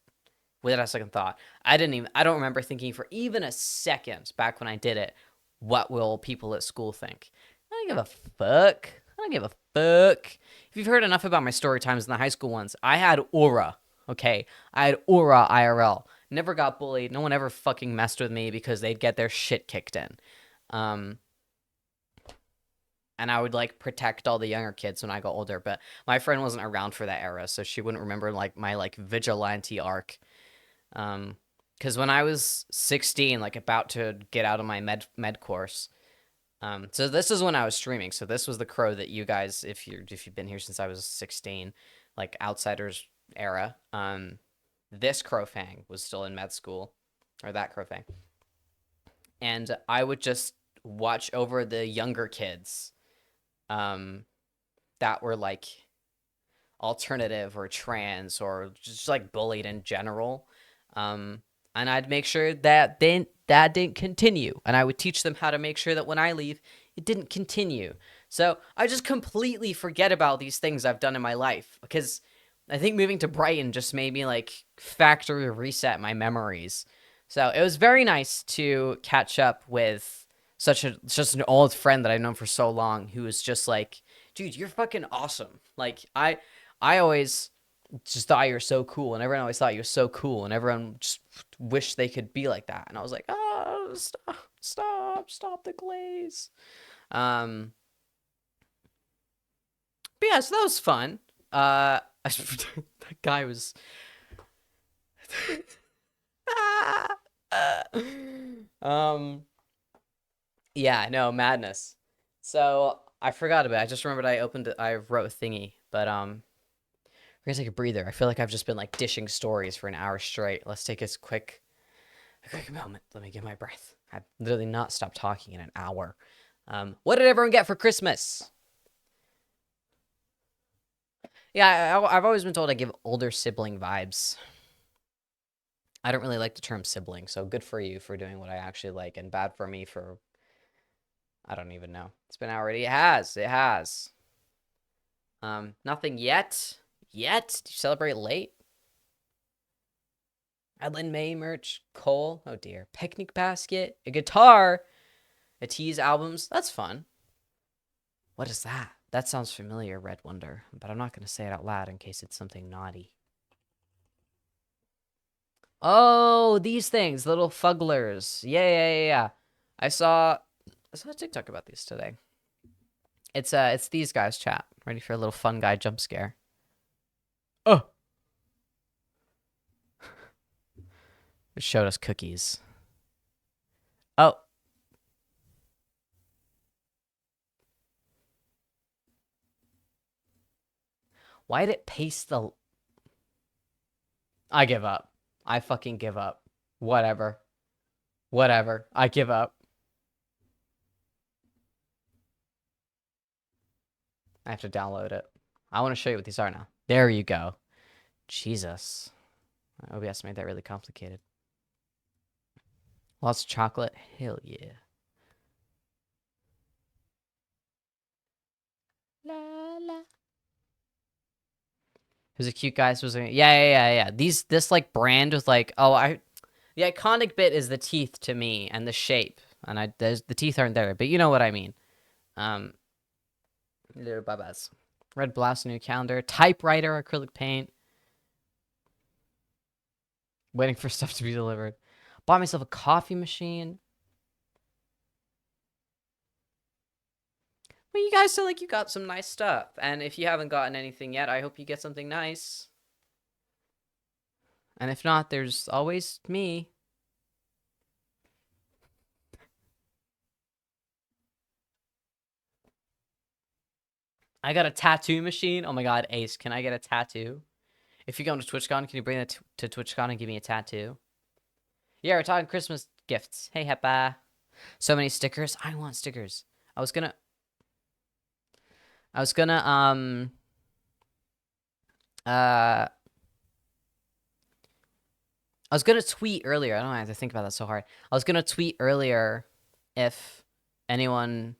without a second thought. I don't remember thinking for even a second back when I did it, what will people at school think? I don't give a fuck. I don't give a fuck. If you've heard enough about my story times in the high school ones, I had aura. Okay, I had aura IRL. Never got bullied. No one ever fucking messed with me because they'd get their shit kicked in. And I would like protect all the younger kids when I got older. But my friend wasn't around for that era, so she wouldn't remember like my like vigilante arc. Because when I was 16, like about to get out of my med course, so this is when I was streaming. So this was the crow that you guys, if you've been here since I was 16, like Outsiders era. This Crowfang was still in med school, or that Crowfang, and I would just watch over the younger kids, that were like alternative or trans or just like bullied in general. And I'd make sure that that didn't continue, and I would teach them how to make sure that when I leave, it didn't continue. So I just completely forget about these things I've done in my life because I think moving to Brighton just made me like factory reset my memories. So it was very nice to catch up with just an old friend that I've known for so long who was just like, dude, you're fucking awesome. Like I always just thought you were so cool, and everyone always thought you were so cool, and everyone just wished they could be like that. And I was like, oh, stop the glaze. Um, but yeah, so that was fun. That guy was. um, yeah, no, madness. So I forgot about it. I just remembered I wrote a thingy, but we're gonna take a breather. I feel like I've just been like dishing stories for an hour straight. Let's take a quick moment. Let me get my breath. I've literally not stopped talking in an hour. What did everyone get for Christmas? Yeah, I've always been told I give older sibling vibes. I don't really like the term sibling, so good for you for doing what I actually like, and bad for me for I don't even know. It's been already. It has. It has. Nothing yet. Yet? Did you celebrate late? Adlin May merch. Cole. Oh dear. Picnic basket. A guitar. A tease albums. That's fun. What is that? That sounds familiar, Red Wonder, but I'm not going to say it out loud in case it's something naughty. Oh, these things, little fugglers. Yeah. I saw a TikTok about these today. It's these guys, chat. Ready for a little fun guy jump scare. Oh. It showed us cookies. Oh. Why did it paste the... I give up. I fucking give up. Whatever. Whatever. I give up. I have to download it. I want to show you what these are now. There you go. Jesus. OBS made that really complicated. Lots of chocolate? Hell yeah. La la. Who's a cute guy? Yeah. This like brand was like, the iconic bit is the teeth to me and the shape, and the teeth aren't there, but you know what I mean. Little babas. Red blouse, new calendar, typewriter, acrylic paint. Waiting for stuff to be delivered. Bought myself a coffee machine. Well, you guys sound like you got some nice stuff, and if you haven't gotten anything yet, I hope you get something nice. And if not, there's always me. I got a tattoo machine. Oh my god, Ace, can I get a tattoo? If you go to TwitchCon, can you bring that to TwitchCon and give me a tattoo? Yeah, we're talking Christmas gifts. Hey, Hepa. So many stickers. I want stickers. I was gonna, I was gonna tweet earlier. I don't have to think about that so hard. I was gonna tweet earlier if anyone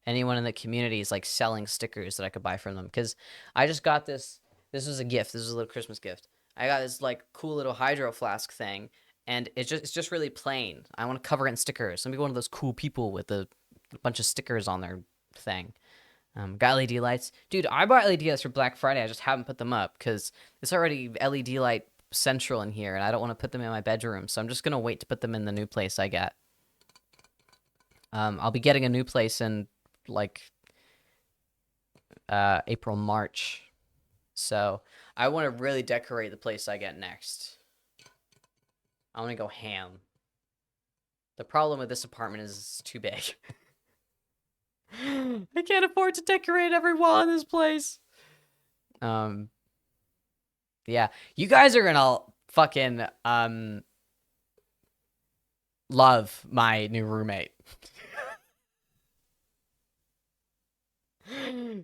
in the community is like selling stickers that I could buy from them, because I just got this. This was a gift. This was a little Christmas gift. I got this like cool little hydro flask thing, and it's just really plain. I want to cover it in stickers. Let me be one of those cool people with a bunch of stickers on their thing. Got LED lights, dude. I bought LED lights for Black Friday. I just haven't put them up because it's already LED light central in here, and I don't want to put them in my bedroom. So I'm just gonna wait to put them in the new place I get. I'll be getting a new place in like April, March. So I want to really decorate the place I get next. I want to go ham. The problem with this apartment is it's too big. I can't afford to decorate every wall in this place. Yeah, you guys are gonna fucking love my new roommate.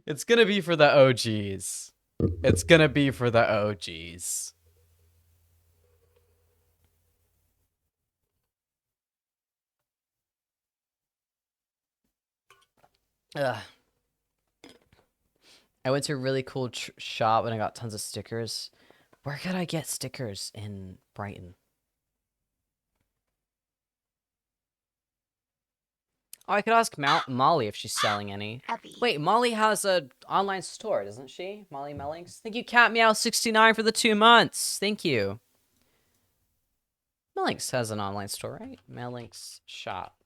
It's gonna be for the OGs. It's gonna be for the OGs. Ugh. I went to a really cool shop and I got tons of stickers. Where could I get stickers in Brighton? Oh, I could ask Molly if she's selling any. Wait, Molly has a online store, doesn't she? Molly Mellings? Thank you, Cat Meow 69 for the 2 months. Thank you. Mellings has an online store, right? Mellings shop.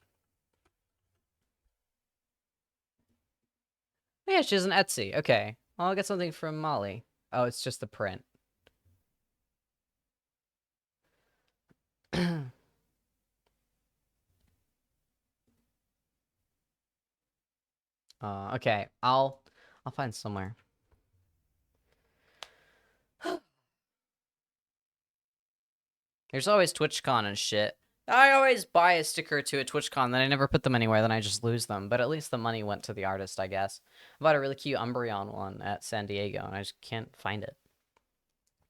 Oh, yeah, she has an Etsy. Okay. Well, I'll get something from Molly. Oh, it's just the print. Okay. I'll find somewhere. There's always TwitchCon and shit. I always buy a sticker to a TwitchCon, then I never put them anywhere, then I just lose them. But at least the money went to the artist, I guess. I bought a really cute Umbreon one at San Diego, and I just can't find it.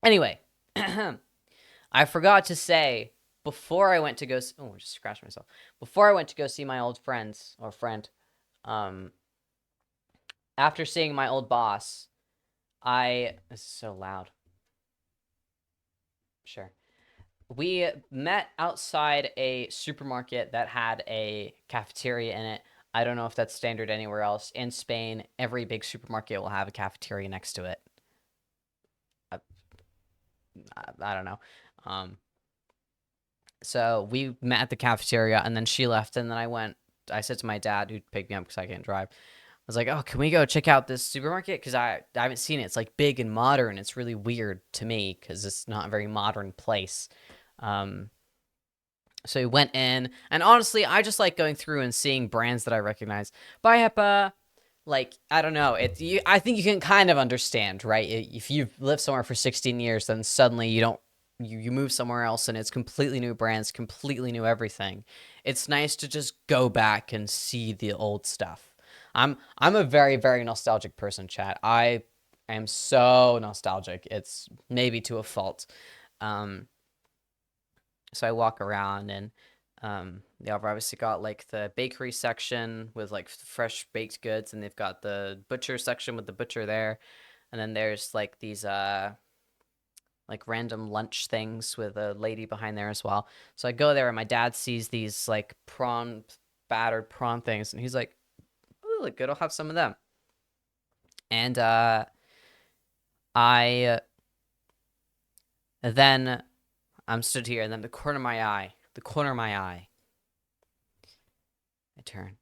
Anyway, I forgot to say, before I went to go... Oh, I just scratched myself. Before I went to go see my old friends, or friend, after seeing my old boss, This is so loud. Sure. We met outside a supermarket that had a cafeteria in it. I don't know if that's standard anywhere else. In Spain, every big supermarket will have a cafeteria next to it. I don't know. So we met at the cafeteria, and then she left, and then I said to my dad, who picked me up because I can't drive, I was like, oh, can we go check out this supermarket? Because I haven't seen it. It's like big and modern. It's really weird to me because it's not a very modern place. So we went in, and honestly, I just like going through and seeing brands that I recognize. Bye, like, I don't know. I think you can kind of understand, right? If you've lived somewhere for 16 years, then suddenly you move somewhere else and it's completely new brands, completely new everything. It's nice to just go back and see the old stuff. I'm a very, very nostalgic person, chat. I am so nostalgic. It's maybe to a fault. So I walk around, and they've obviously got like the bakery section with like fresh baked goods, and they've got the butcher section with the butcher there, and then there's like these like random lunch things with a lady behind there as well. So I go there, and my dad sees these like battered prawn things, and he's like, "Oh, look good. I'll have some of them." And I then I'm stood here, and then the corner of my eye, I turn,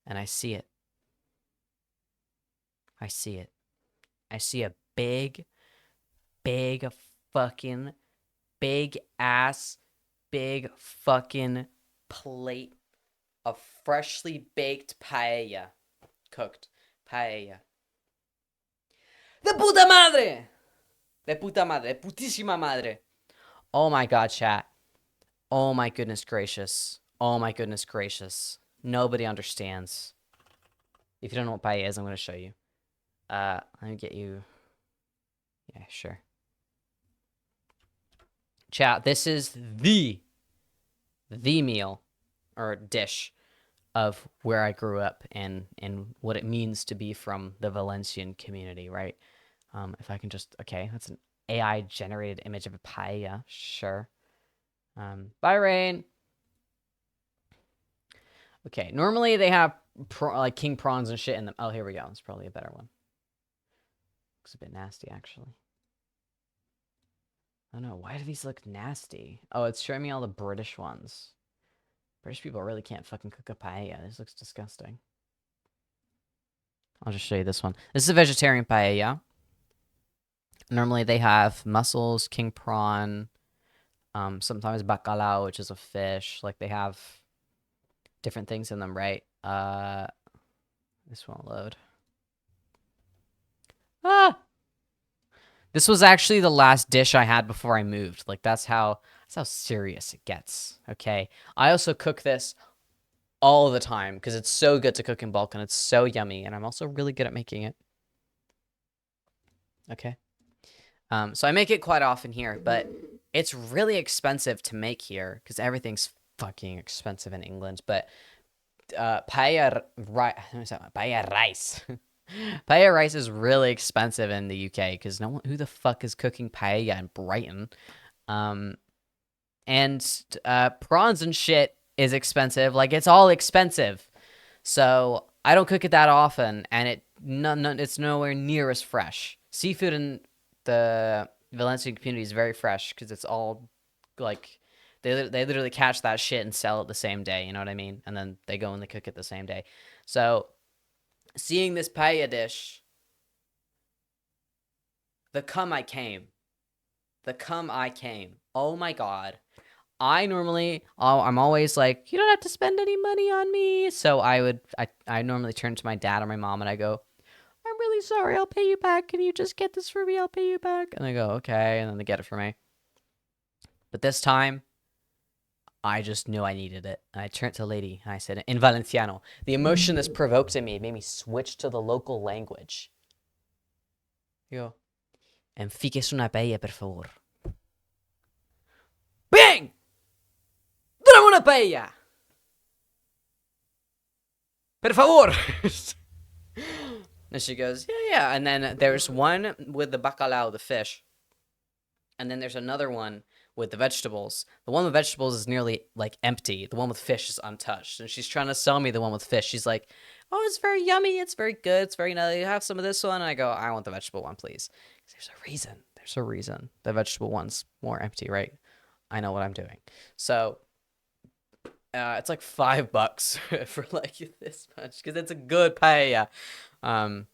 and I see it. I see it. I see a big fucking big ass big fucking plate of freshly baked paella. Cooked paella. De puta madre! De puta madre. De putísima madre. Oh my god, chat. Oh my goodness gracious. Oh my goodness gracious. Nobody understands. If you don't know what paella is, I'm going to show you. Let me get you... Yeah, sure. Chat, this is the meal or dish of where I grew up and what it means to be from the Valencian community, right? If I can just... Okay, that's an AI-generated image of a paella. Sure. Bye, Rain. Okay, normally they have like king prawns and shit in them. Oh, here we go. It's probably a better one. Looks a bit nasty, actually. I don't know. Why do these look nasty? Oh, it's showing me all the British ones. British people really can't fucking cook a paella. This looks disgusting. I'll just show you this one. This is a vegetarian paella. Normally they have mussels, king prawn, sometimes bacalao, which is a fish. Like they have different things in them, right? This won't load. Ah! This was actually the last dish I had before I moved. Like that's how serious it gets. Okay. I also cook this all the time because it's so good to cook in bulk and it's so yummy, and I'm also really good at making it. Okay. So I make it quite often here, but it's really expensive to make here because everything's fucking expensive in England. But paella rice. Paella rice is really expensive in the UK because who the fuck is cooking paella in Brighton? And prawns and shit is expensive. Like it's all expensive. So I don't cook it that often, and it's nowhere near as fresh. Seafood in the Valencian community is very fresh because it's all like they literally catch that shit and sell it the same day. You know what I mean? And then they go and they cook it the same day. So seeing this paella dish, the cum I came. Oh my god. I'm always like, you don't have to spend any money on me. So I normally turn to my dad or my mom and I go, I'm really sorry, I'll pay you back. Can you just get this for me? I'll pay you back. And they go, okay. And then they get it for me. But this time, I just knew I needed it. And I turned to the lady and I said, in Valenciano, the emotion this provoked in me made me switch to the local language. Yo, enfíquese una paella, por favor. Bang! Dame una paella! Per favor! And she goes, yeah. And then there's one with the bacalao, the fish. And then there's another one with the vegetables. The one with vegetables is nearly like empty. The one with fish is untouched. And she's trying to sell me the one with fish. She's like, oh, it's very yummy. It's very good. It's very nice. You have some of this one. And I go, I want the vegetable one, please. There's a reason. There's a reason. The vegetable one's more empty, right? I know what I'm doing. So it's like $5 for like this much because it's a good paella. And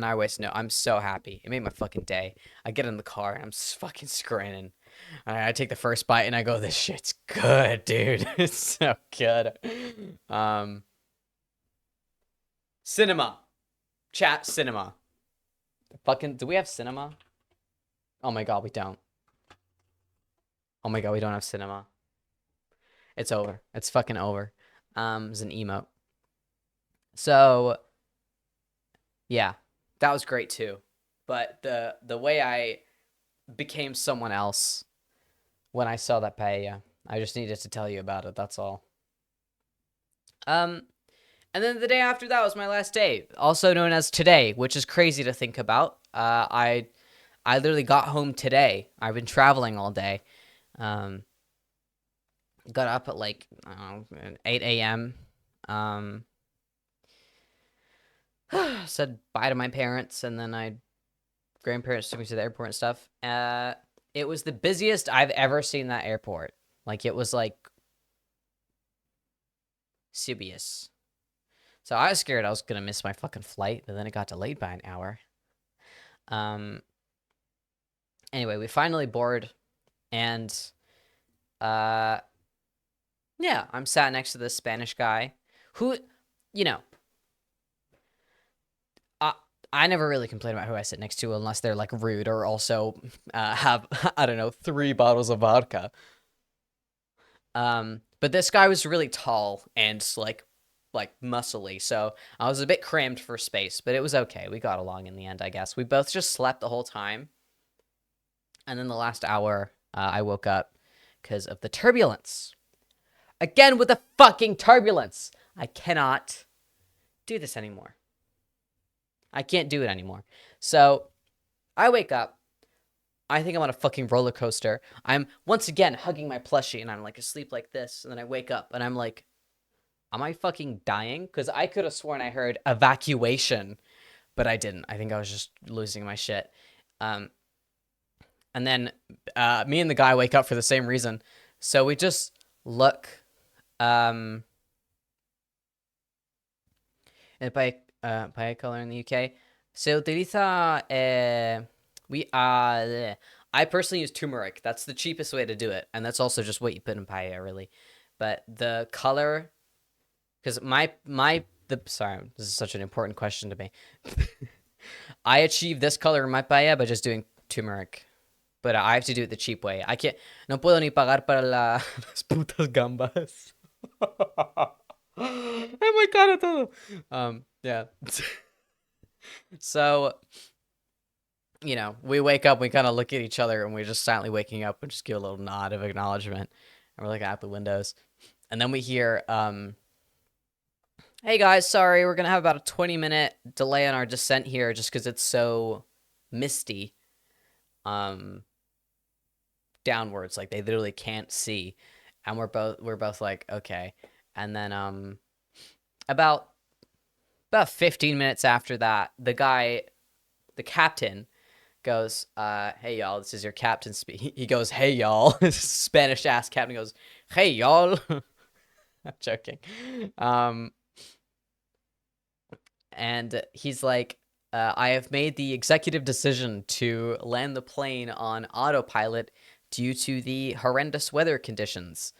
I always know I'm so happy. It made my fucking day. I get in the car and I'm fucking screaming. I take the first bite and I go, this shit's good, dude. It's so good. Cinema. Chat cinema. Fucking, do we have cinema? Oh my god, we don't. Oh my god, we don't have cinema. It's over. It's fucking over. It's an emote. So, yeah, that was great too. But the way I became someone else when I saw that paella, I just needed to tell you about it. That's all. And then the day after that was my last day, also known as today, which is crazy to think about. I literally got home today. I've been traveling all day. Got up at like, I don't know, 8 a.m. Said bye to my parents, and then grandparents took me to the airport and stuff. It was the busiest I've ever seen that airport. Like, it was like Sibius. So I was scared I was gonna miss my fucking flight, but then it got delayed by an hour. Anyway, we finally board, and yeah, I'm sat next to this Spanish guy who, you know, I never really complain about who I sit next to unless they're like rude or also have, I don't know, 3 bottles of vodka. But this guy was really tall and like muscly, so I was a bit crammed for space, but it was okay. We got along in the end, I guess. We both just slept the whole time. And then the last hour, I woke up because of the turbulence. Again with the fucking turbulence. I cannot do this anymore. I can't do it anymore. So I wake up. I think I'm on a fucking roller coaster. I'm once again hugging my plushie and I'm like asleep like this. And then I wake up and I'm like, am I fucking dying? Because I could have sworn I heard evacuation, but I didn't. I think I was just losing my shit. And then me and the guy wake up for the same reason. So we just look. And by color in the UK, se utiliza. I personally use turmeric. That's the cheapest way to do it, and that's also just what you put in paella, really. But the color, because sorry, this is such an important question to me. I achieve this color in my paella by just doing turmeric, but I have to do it the cheap way. I can't. No puedo ni pagar para las putas gambas. Oh my god, todo. Yeah. So, you know, we wake up, we kind of look at each other, and we're just silently waking up and just give a little nod of acknowledgement. And we're looking out the windows. And then we hear, hey guys, sorry, we're going to have about a 20-minute delay on our descent here just because it's so misty. Downwards, like they literally can't see. And we're both like, okay. And then, about 15 minutes after that, the captain goes, hey y'all, this is your captain speak. He goes, hey y'all. Spanish ass captain goes, hey y'all. I'm joking. And he's like, I have made the executive decision to land the plane on autopilot due to the horrendous weather conditions.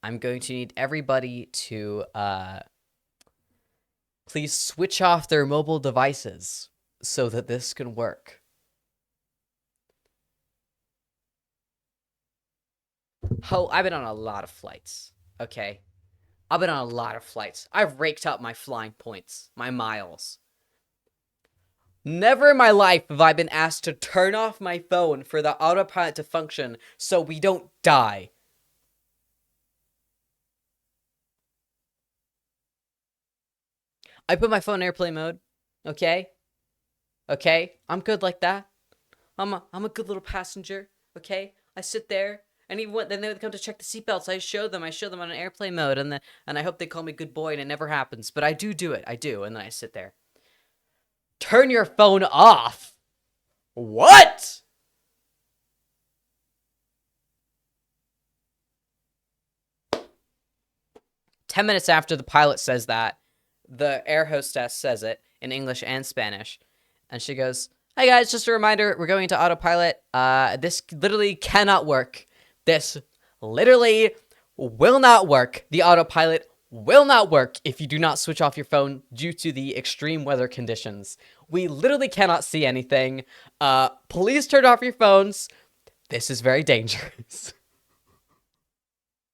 I'm going to need everybody to please switch off their mobile devices so that this can work. Oh, I've been on a lot of flights. Okay. I've been on a lot of flights. I've raked up my flying points, my miles. Never in my life have I been asked to turn off my phone for the autopilot to function so we don't die. I put my phone in airplane mode. Okay? Okay? I'm good like that. I'm a good little passenger. Okay? I sit there. And even when then they would come to check the seatbelts, I show them on an airplane mode, and I hope they call me good boy, and it never happens. But I do it. I do, and then I sit there. Turn your phone off. What? 10 minutes after the pilot says that, the air hostess says it in English and Spanish. And she goes, "Hi guys, just a reminder, we're going into autopilot. This literally cannot work. This literally will not work. The autopilot will not work if you do not switch off your phone due to the extreme weather conditions. We literally cannot see anything. Please turn off your phones. This is very dangerous."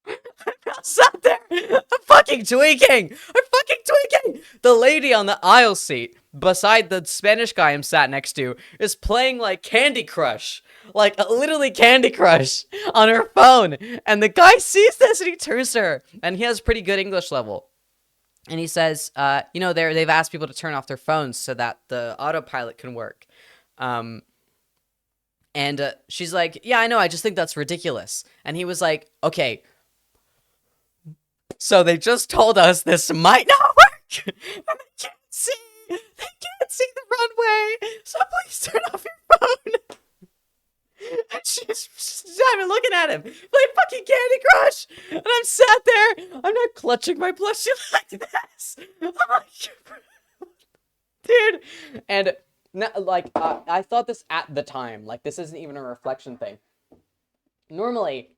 I sat there. I'm fucking tweaking. I'm fucking tweaking. The lady on the aisle seat beside the Spanish guy I'm sat next to is playing like Candy Crush. Like literally Candy Crush on her phone. And the guy sees this and he turns to her. And he has pretty good English level. And he says, they've asked people to turn off their phones so that the autopilot can work. And she's like, "Yeah, I know. I just think that's ridiculous." And he was like, "Okay, so they just told us this might not work, and they can't see the runway, so please turn off your phone." And she's not even looking at him, like fucking Candy Crush, and I'm sat there, I'm not clutching my plushie like this. I'm like, dude, and I thought this at the time, like this isn't even a reflection thing. Normally,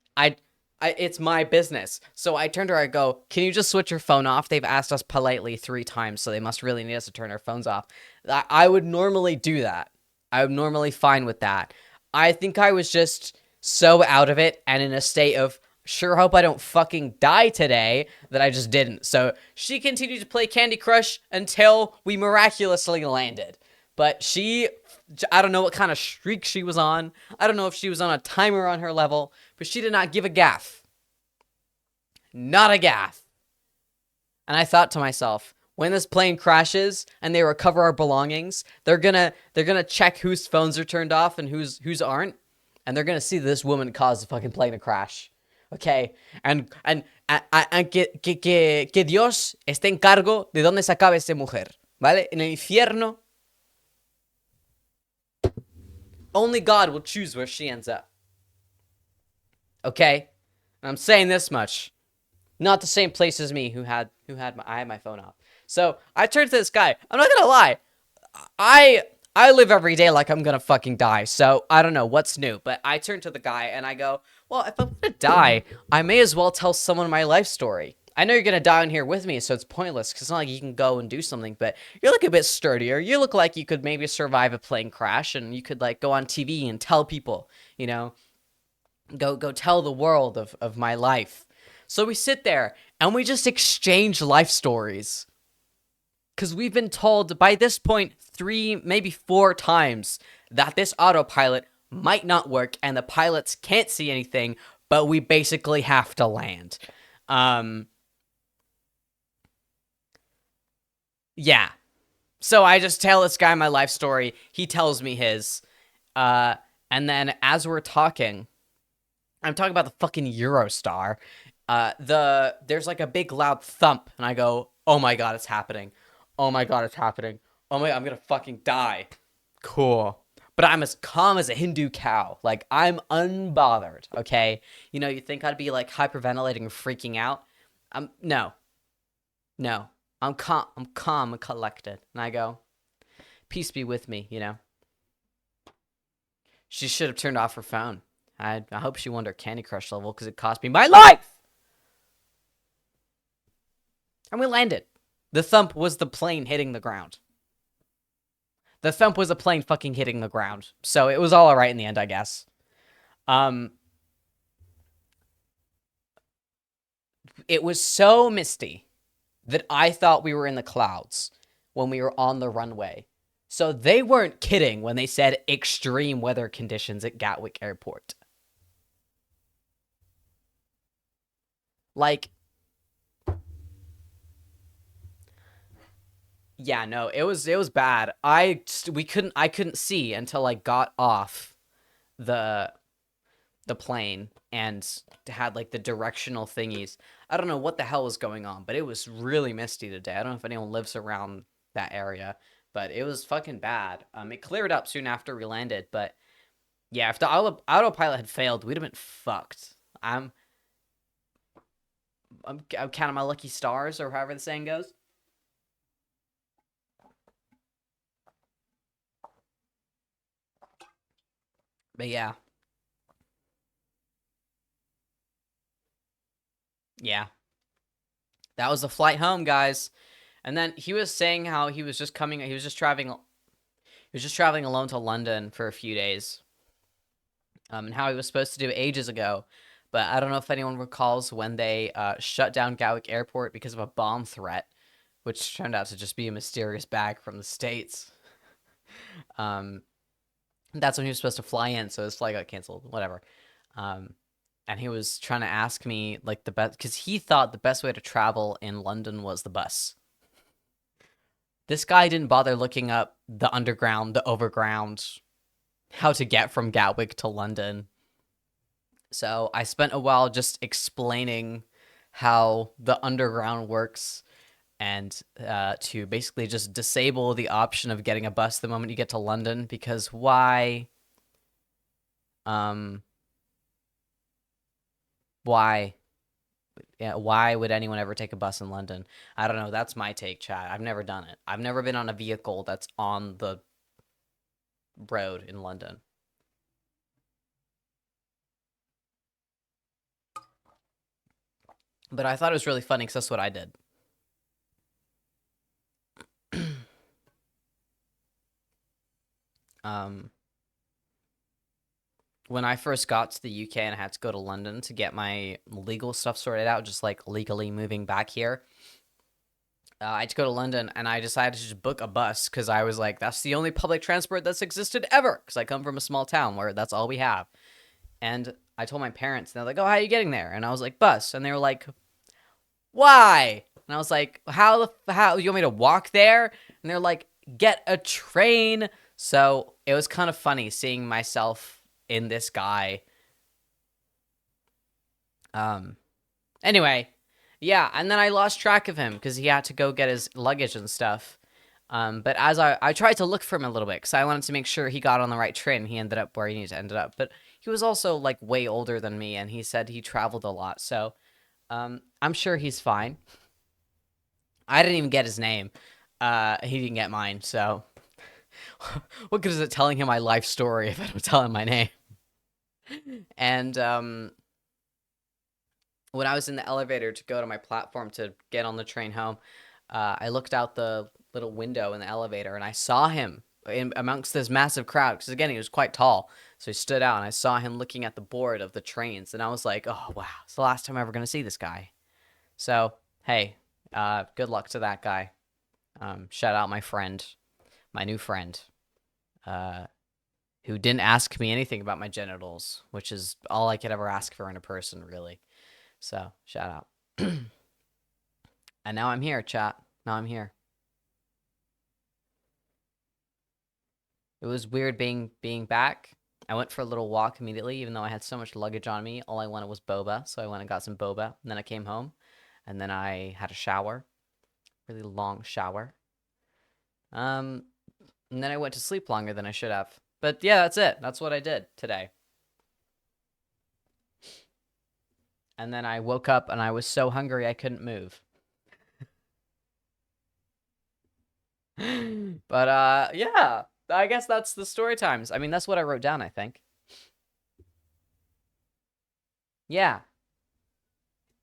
it's my business. So I turned to her, I go, "Can you just switch your phone off? They've asked us politely 3 times, so they must really need us to turn our phones off." I would normally do that. I would normally fine with that. I think I was just so out of it and in a state of, sure hope I don't fucking die today, that I just didn't. So she continued to play Candy Crush until we miraculously landed. But I don't know what kind of streak she was on. I don't know if she was on a timer on her level, but she did not give a gaff. Not a gaff. And I thought to myself, when this plane crashes and they recover our belongings, they're gonna check whose phones are turned off and whose aren't, and they're gonna see this woman cause the fucking plane to crash. Okay, and que Dios esté en cargo de dónde se acabe esa mujer, ¿vale? En el infierno. Only God will choose where she ends up. Okay? And I'm saying this much. Not the same place as me I had my phone off. So I turned to this guy. I'm not gonna lie. I live every day like I'm gonna fucking die. So I don't know what's new. But I turned to the guy and I go, "Well, if I'm gonna die, I may as well tell someone my life story. I know you're gonna die in here with me, so it's pointless because it's not like you can go and do something, but you look a bit sturdier. You look like you could maybe survive a plane crash, and you could like go on TV and tell people, go tell the world of my life." So we sit there and we just exchange life stories. Because we've been told by this point 3, maybe 4 times that this autopilot might not work and the pilots can't see anything, but we basically have to land. Yeah. So I just tell this guy my life story. He tells me his. And then as we're talking, I'm talking about the fucking Eurostar. There's like a big loud thump, and I go, "Oh my god, it's happening. Oh my god, it's happening. Oh my god, I'm gonna fucking die." Cool. But I'm as calm as a Hindu cow. Like, I'm unbothered, okay? You think I'd be like hyperventilating and freaking out? No. No. I'm calm and collected. And I go, "Peace be with me, She should have turned off her phone. I hope she won her Candy Crush level because it cost me my life!" And we landed. The thump was the plane hitting the ground. The thump was a plane fucking hitting the ground. So it was all right in the end, I guess. It was so misty that I thought we were in the clouds when we were on the runway. So they weren't kidding when they said extreme weather conditions at Gatwick Airport. Like, yeah, no, it was bad. I couldn't see until I got off the the plane and had like the directional thingies. I don't know what the hell was going on, but it was really misty today. I don't know if anyone lives around that area, but it was fucking bad. It cleared up soon after we landed, but yeah, if the autopilot had failed, we'd have been fucked. I'm counting my lucky stars, or however the saying goes. But yeah, yeah, that was the flight home, guys. And then he was saying how he was just traveling alone to London for a few days, and how he was supposed to do ages ago. But I don't know if anyone recalls when they shut down Gatwick Airport because of a bomb threat, which turned out to just be a mysterious bag from the States. Um, that's when he was supposed to fly in, so his flight got canceled, whatever. Um, and he was trying to ask me like the best, because he thought the best way to travel in London was the bus. This guy didn't bother looking up the underground, the overground, how to get from Gatwick to London. So I spent a while just explaining how the underground works, and to basically just disable the option of getting a bus the moment you get to London, because um why yeah, why would anyone ever take a bus in London? I don't know. That's my take, Chad. I've never done it. I've never been on a vehicle that's on the road in London. But I thought it was really funny because that's what I did. um, when I first got to the UK and I had to go to London to get my legal stuff sorted out, just like legally moving back here, I had to go to London and I decided to just book a bus because I was like, that's the only public transport that's existed ever. Because I come from a small town where that's all we have. And I told my parents, and they're like, oh, how are you getting there? And I was like, bus. And they were like, why? And I was like, how you want me to walk there? And they're like, get a train. So it was kind of funny seeing myself in this guy. Um, anyway, yeah, and then I lost track of him because he had to go get his luggage and stuff. But as I tried to look for him a little bit because I wanted to make sure he got on the right train. He ended up where he needed to end up. But he was also like way older than me, and he said he traveled a lot. So I'm sure he's fine. I didn't even get his name. He didn't get mine. So what good is it telling him my life story if I don't tell him my name? And when I was in the elevator to go to my platform to get on the train home, I looked out the little window in the elevator and I saw him in amongst this massive crowd because again he was quite tall, so he stood out and I saw him looking at the board of the trains and I was like, oh wow, it's the last time I'm ever gonna see this guy. So hey, good luck to that guy. Shout out my friend, my new friend, uh, who didn't ask me anything about my genitals, which is all I could ever ask for in a person, really. So shout out. And now I'm here, chat. Now I'm here. It was weird being back. I went for a little walk immediately, even though I had so much luggage on me. All I wanted was boba, so I went and got some boba. And then I came home, and then I had a shower, really long shower. Um, and then I went to sleep longer than I should have. But yeah, that's it. That's what I did today. And then I woke up and I was so hungry I couldn't move. But yeah, I guess that's the story times. I mean, that's what I wrote down, I think. Yeah.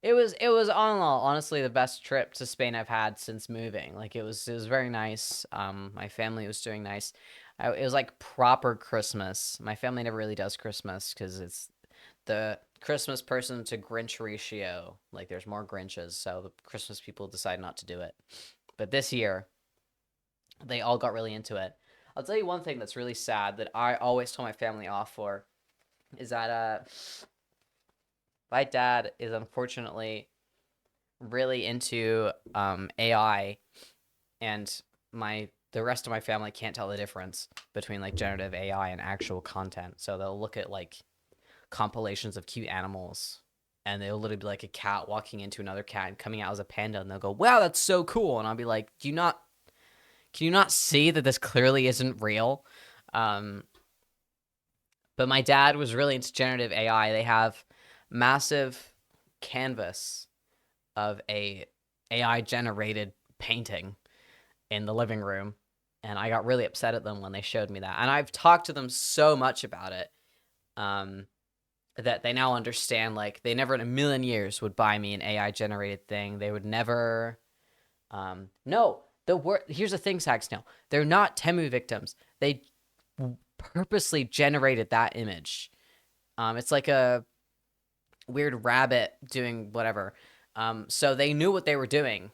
It was on all honestly the best trip to Spain I've had since moving. Like it was very nice. My family was doing nice. It was like proper Christmas. My family never really does Christmas because it's the Christmas person to Grinch ratio. Like there's more Grinches, so the Christmas people decide not to do it. But this year, they all got really into it. I'll tell you one thing that's really sad that I always tell my family off for is that my dad is unfortunately really into AI, and the rest of my family can't tell the difference between like generative AI and actual content. So they'll look at like compilations of cute animals, and they'll literally be like a cat walking into another cat and coming out as a panda, and they'll go, "Wow, that's so cool!" And I'll be like, can you not see that this clearly isn't real?" Um, but my dad was really into generative AI. They have massive canvas of a AI generated painting in the living room, and I got really upset at them when they showed me that. And I've talked to them so much about it, um, that they now understand. Like they never in a million years would buy me an AI generated thing. They would never. No, here's the thing, Sagsnail. They're not Temu victims. They purposely generated that image. It's like a weird rabbit doing whatever. So they knew what they were doing,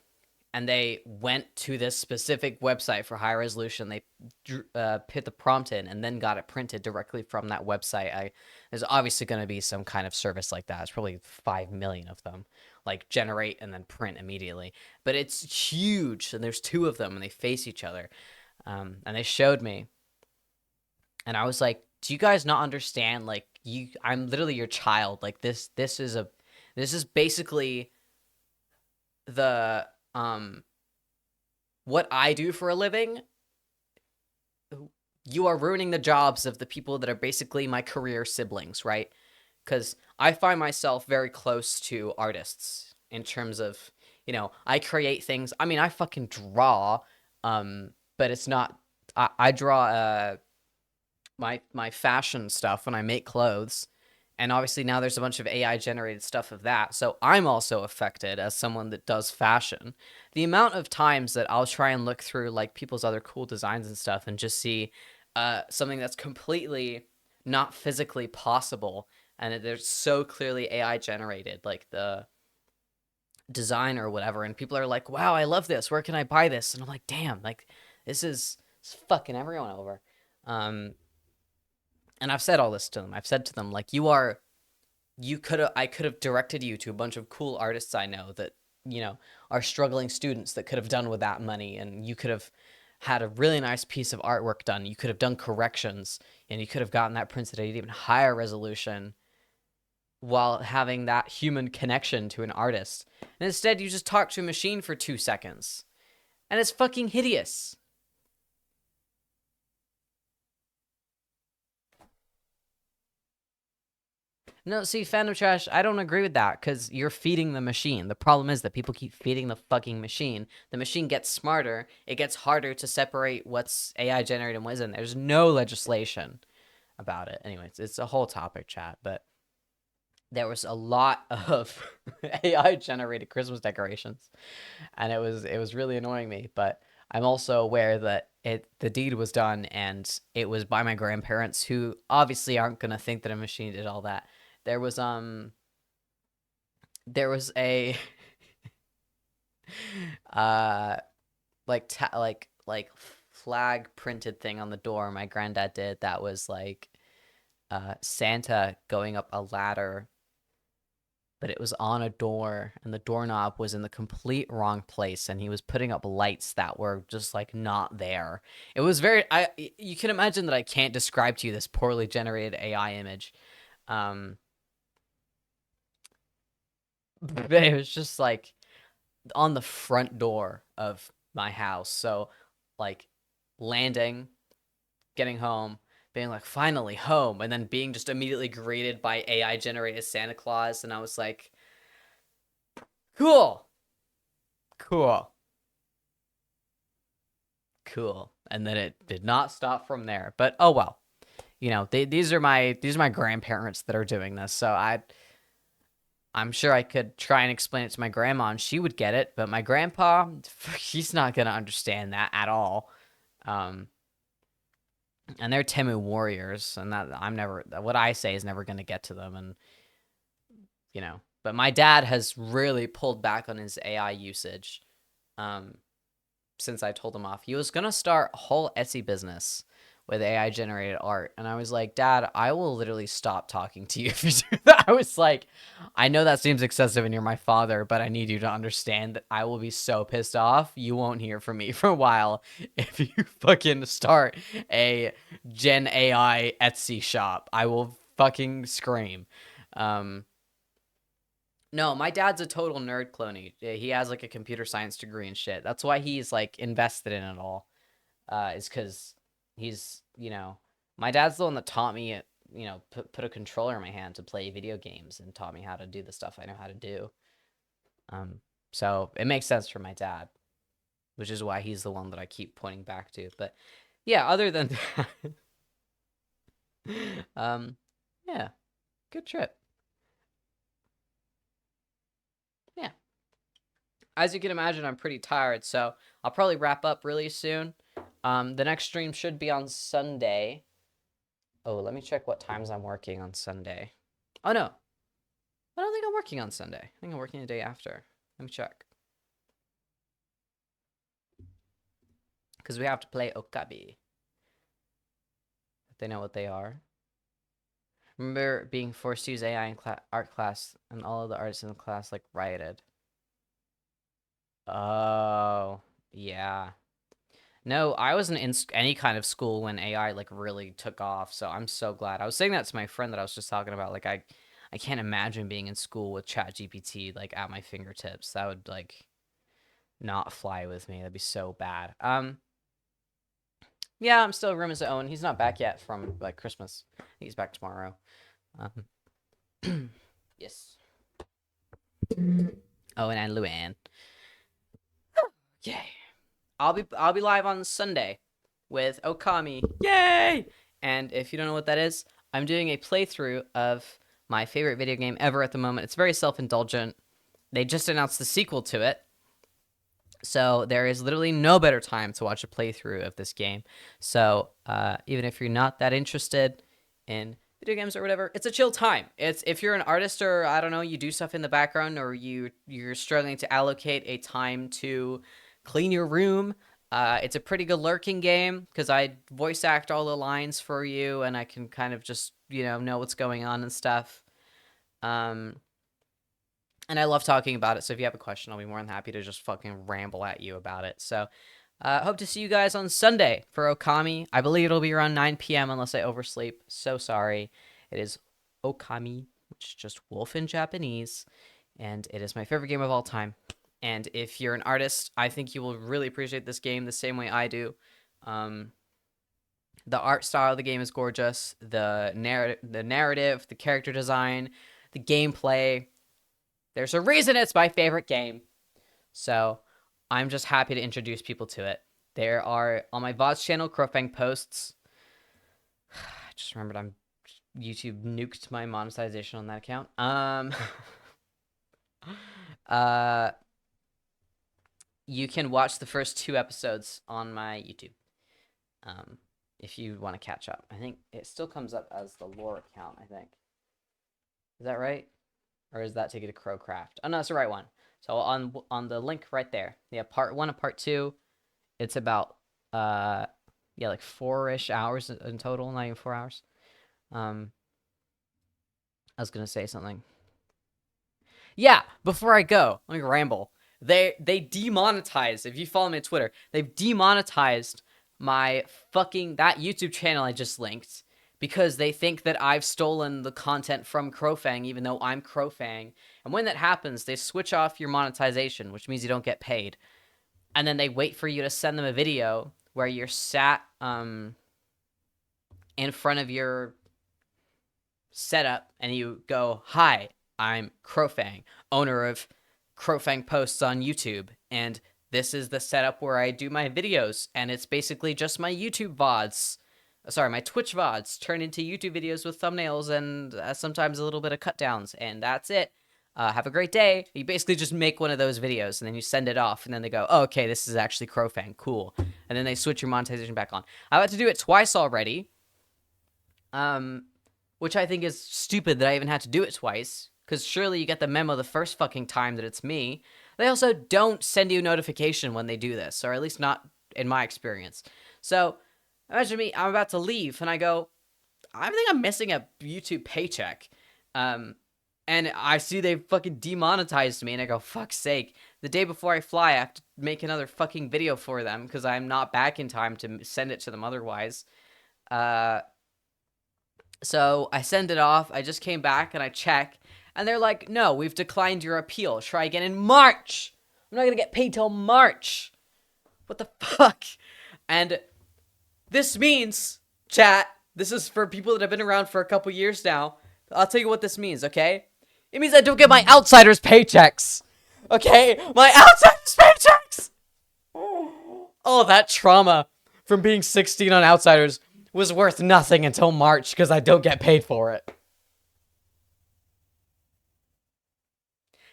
and they went to this specific website for high resolution. They put the prompt in and then got it printed directly from that website. There's obviously going to be some kind of service like that. It's probably 5 million of them, like generate and then print immediately. But it's huge, and there's two of them, and they face each other. And they showed me, and I was like, "Do you guys not understand? Like, I'm literally your child. Like this is basically the what I do for a living. You are ruining the jobs of the people that are basically my career siblings, right? Because I find myself very close to artists in terms of, I create things. I mean, I fucking draw, but it's not. I draw my fashion stuff when I make clothes. And obviously now there's a bunch of AI generated stuff of that. So I'm also affected as someone that does fashion. The amount of times that I'll try and look through like people's other cool designs and stuff and just see something that's completely not physically possible, and they're so clearly AI generated, like the design or whatever, and people are like, "Wow, I love this. Where can I buy this?" And I'm like, "Damn, like it's fucking everyone over." Um, and I've said all this to them. I've said to them like, I could have directed you to a bunch of cool artists I know that, are struggling students that could have done with that money, and you could have had a really nice piece of artwork done. You could have done corrections, and you could have gotten that printed at an even higher resolution while having that human connection to an artist. And instead, you just talk to a machine for 2 seconds, and it's fucking hideous. No, see, fandom trash, I don't agree with that because you're feeding the machine. The problem is that people keep feeding the fucking machine. The machine gets smarter. It gets harder to separate what's AI generated and what isn't. There's no legislation about it. Anyways, it's a whole topic, chat, but there was a lot of AI generated Christmas decorations, and it was really annoying me. But I'm also aware that the deed was done, and it was by my grandparents, who obviously aren't gonna think that a machine did all that. There was a uh like flag printed thing on the door my granddad did that was like Santa going up a ladder, but it was on a door, and the doorknob was in the complete wrong place, and he was putting up lights that were just like not there. It was very you can imagine that I can't describe to you this poorly generated AI image. Um but it was just like on the front door of my house. So like landing, getting home, being like finally home, and then being just immediately greeted by AI generated Santa Claus, and I was like, cool, cool, cool. And then it did not stop from there. But oh well. These are my grandparents that are doing this. So I'm sure I could try and explain it to my grandma and she would get it, but my grandpa, he's not gonna understand that at all. Um, and they're Temu warriors, and that I'm never what I say is never gonna get to them. And you know. But my dad has really pulled back on his AI usage since I told him off. He was going to start a whole Etsy business with AI generated art. And I was like, Dad, I will literally stop talking to you if you do that. I was like, I know that seems excessive and you're my father, but I need you to understand that I will be so pissed off. You won't hear from me for a while if you fucking start a Gen AI Etsy shop. I will fucking scream. No, my dad's a total nerd cloney. He has like a computer science degree and shit. That's why he's like invested in it all. Is because he's, you know, my dad's the one that taught me, you know, put a controller in my hand to play video games and taught me how to do the stuff I know how to do. So it makes sense for my dad, which is why he's the one that I keep pointing back to. But yeah, other than that, yeah, good trip. Yeah. As you can imagine, I'm pretty tired, so I'll probably wrap up really soon. The next stream should be on Sunday. Oh, let me check what times I'm working on Sunday. Oh, no. I don't think I'm working on Sunday. I think I'm working the day after. Let me check. Because we have to play Okabi. If they know what they are. Remember being forced to use AI in art class, and all of the artists in the class, like, rioted. Oh, yeah. No, I wasn't in any kind of school when AI, like, really took off, so I'm so glad. I was saying that to my friend that I was just talking about. Like, I can't imagine being in school with ChatGPT, like, at my fingertips. That would, like, not fly with me. That'd be so bad. Yeah, I'm still room his own. He's not back yet from, like, Christmas. He's back tomorrow. Yes. Oh, and Luann. Yay. I'll be live on Sunday with Okami. Yay! And if you don't know what that is, I'm doing a playthrough of my favorite video game ever at the moment. It's very self-indulgent. They just announced the sequel to it. So there is literally no better time to watch a playthrough of this game. So even if you're not that interested in video games or whatever, it's a chill time. It's if you're an artist or, I don't know, you do stuff in the background, or you're struggling to allocate a time to clean your room. It's a pretty good lurking game because I voice act all the lines for you, and I can kind of just, you know what's going on and stuff. And I love talking about it, so if you have a question, I'll be more than happy to just fucking ramble at you about it. So, hope to see you guys on Sunday for Okami. I believe it'll be around 9 p.m. unless I oversleep. So sorry. It is Okami, which is just wolf in Japanese, and it is my favorite game of all time. And if you're an artist, I think you will really appreciate this game the same way I do. The art style of the game is gorgeous. The narrative, the character design, the gameplay. There's a reason it's my favorite game. So I'm just happy to introduce people to it. There are, on my VOD's channel, Crowfang posts. I just remembered YouTube nuked my monetization on that account. You can watch the first 2 episodes on my YouTube. If you want to catch up. I think it still comes up as the lore account, I think. Is that right? Or is that to get a Crowcraft? Oh, no, that's the right one. So on the link right there. Yeah, part 1 and part 2. It's about, yeah, like 4-ish hours in total, not even 4 hours. I was going to say something. Yeah, before I go, let me ramble. They demonetized, if you follow me on Twitter, they've demonetized my fucking, that YouTube channel I just linked, because they think that I've stolen the content from Crowfang, even though I'm Crowfang. And when that happens, they switch off your monetization, which means you don't get paid. And then they wait for you to send them a video where you're sat in front of your setup and you go, "Hi, I'm Crowfang, owner of Crowfang Posts on YouTube, and this is the setup where I do my videos, and it's basically just my YouTube VODs. Sorry, my Twitch VODs turned into YouTube videos with thumbnails and sometimes a little bit of cut downs, and that's it. Have a great day." You basically just make one of those videos, and then you send it off, and then they go, "Oh, okay, this is actually Crowfang, cool." And then they switch your monetization back on. I've had to do it twice already, which I think is stupid that I even had to do it twice. because surely you get the memo the first fucking time that it's me. They also don't send you a notification when they do this, or at least not in my experience. So imagine me, I'm about to leave, and I go, I think I'm missing a YouTube paycheck. And I see they fucking demonetized me, and I go, fuck's sake. The day before I fly, I have to make another fucking video for them because I'm not back in time to send it to them otherwise. So I send it off. I just came back and I check, and they're like, no, we've declined your appeal. Try again in March. I'm not going to get paid till March. What the fuck? And this means, chat, this is for people that have been around for a couple years now. I'll tell you what this means, okay? It means I don't get my Outsiders paychecks. Okay? My Outsiders paychecks! Oh, that trauma from being 16 on Outsiders was worth nothing until March because I don't get paid for it.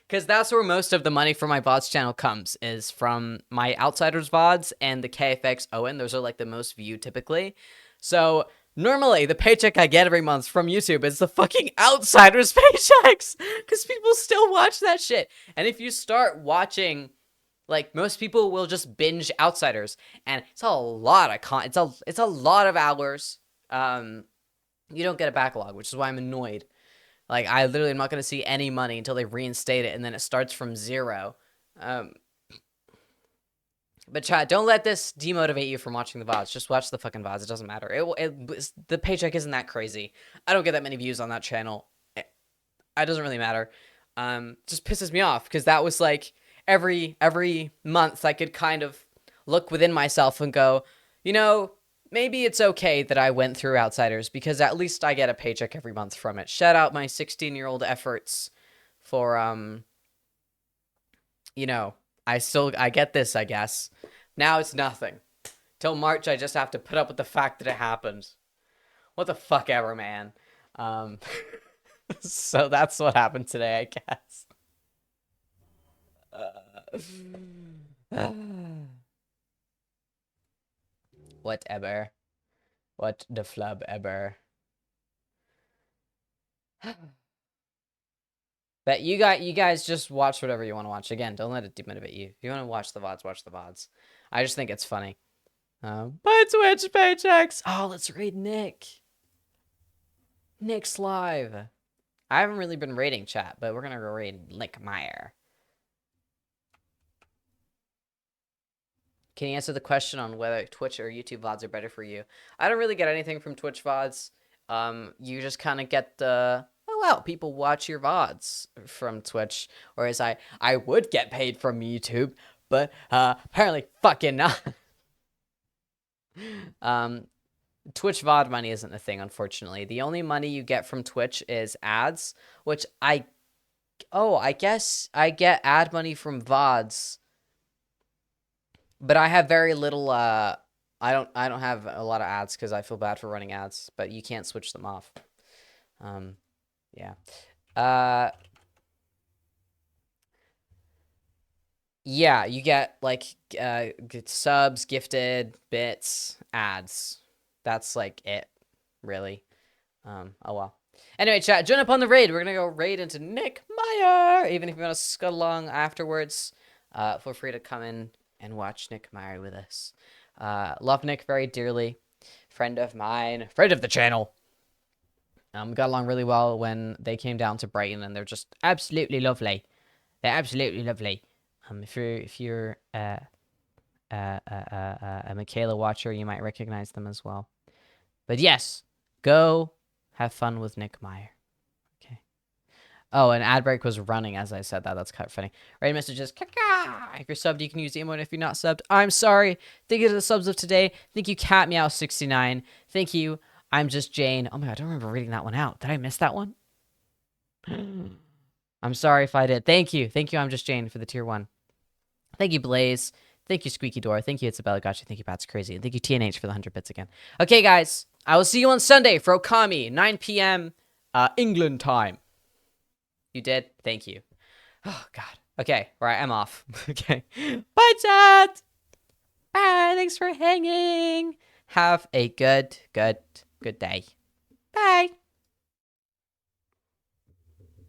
Because that's where most of the money for my VODs channel comes, is from my Outsiders VODs and the KFX Owen. Those are like the most viewed typically. So normally the paycheck I get every month from YouTube is the fucking Outsiders paychecks because people still watch that shit. And if you start watching, like, most people will just binge Outsiders, and it's a lot of it's a lot of hours. You don't get a backlog, which is why I'm annoyed. Like, I literally am not going to see any money until they reinstate it, and then it starts from zero. But chat, don't let this demotivate you from watching the VODs. Just watch the fucking VODs. It doesn't matter. The paycheck isn't that crazy. I don't get that many views on that channel. It doesn't really matter. Just pisses me off, because that was like every month I could kind of look within myself and go, you know, maybe it's okay that I went through Outsiders, because at least I get a paycheck every month from it. Shout out my 16-year-old efforts for, you know, I get this, I guess. Now it's nothing. Till March, I just have to put up with the fact that it happened. What the fuck ever, man. So that's what happened today, I guess. Whatever. What the flub ever. But you guys just watch whatever you want to watch. Again, don't let it demotivate you. If you want to watch the VODs, watch the VODs. I just think it's funny. Buy Twitch paychecks. Oh, let's raid Nick. Nick's live. I haven't really been raiding chat, but we're gonna go raid Nick Meyer. Can you answer the question on whether Twitch or YouTube VODs are better for you? I don't really get anything from Twitch VODs. You just kind of get the, oh wow, people watch your VODs from Twitch, whereas I would get paid from YouTube, but apparently fucking not. Twitch VOD money isn't a thing, unfortunately. The only money you get from Twitch is ads, which I guess I get ad money from VODs, but I have very little, I don't have a lot of ads because I feel bad for running ads, but you can't switch them off. Yeah. Yeah, you get, like, subs, gifted, bits, ads. That's, like, it, really. Oh, well. Anyway, chat, join up on the raid. We're gonna go raid into Nick Meyer. Even if you want to scuttle along afterwards, feel free to come in and watch Nick Meyer with us. Love Nick very dearly. Friend of mine. Friend of the channel. We got along really well when they came down to Brighton, and they're just absolutely lovely. They're absolutely lovely. If you're a Michaela watcher, you might recognize them as well. But yes, go have fun with Nick Meyer. Okay. Oh, and ad break was running as I said that. That's kind of funny. Right, messages. Kaka! If you're subbed, you can use the emote. If you're not subbed, I'm sorry. Thank you to the subs of today. Thank you, Cat Meow 69. Thank you. I'm just Jane. Oh my god, I don't remember reading that one out. Did I miss that one? I'm sorry if I did. Thank you. Thank you, I'm just Jane, for the tier 1. Thank you, Blaze. Thank you, Squeaky Door. Thank you, Isabella Gotcha. Thank you, Pat's Crazy. And thank you, TNH, for the 100 bits again. Okay, guys. I will see you on Sunday for Okami, 9 p.m. England time. You did? Thank you. Oh, God. Okay, right, I'm off. Okay. Bye, chat! Bye, thanks for hanging. Have a good day. Bye.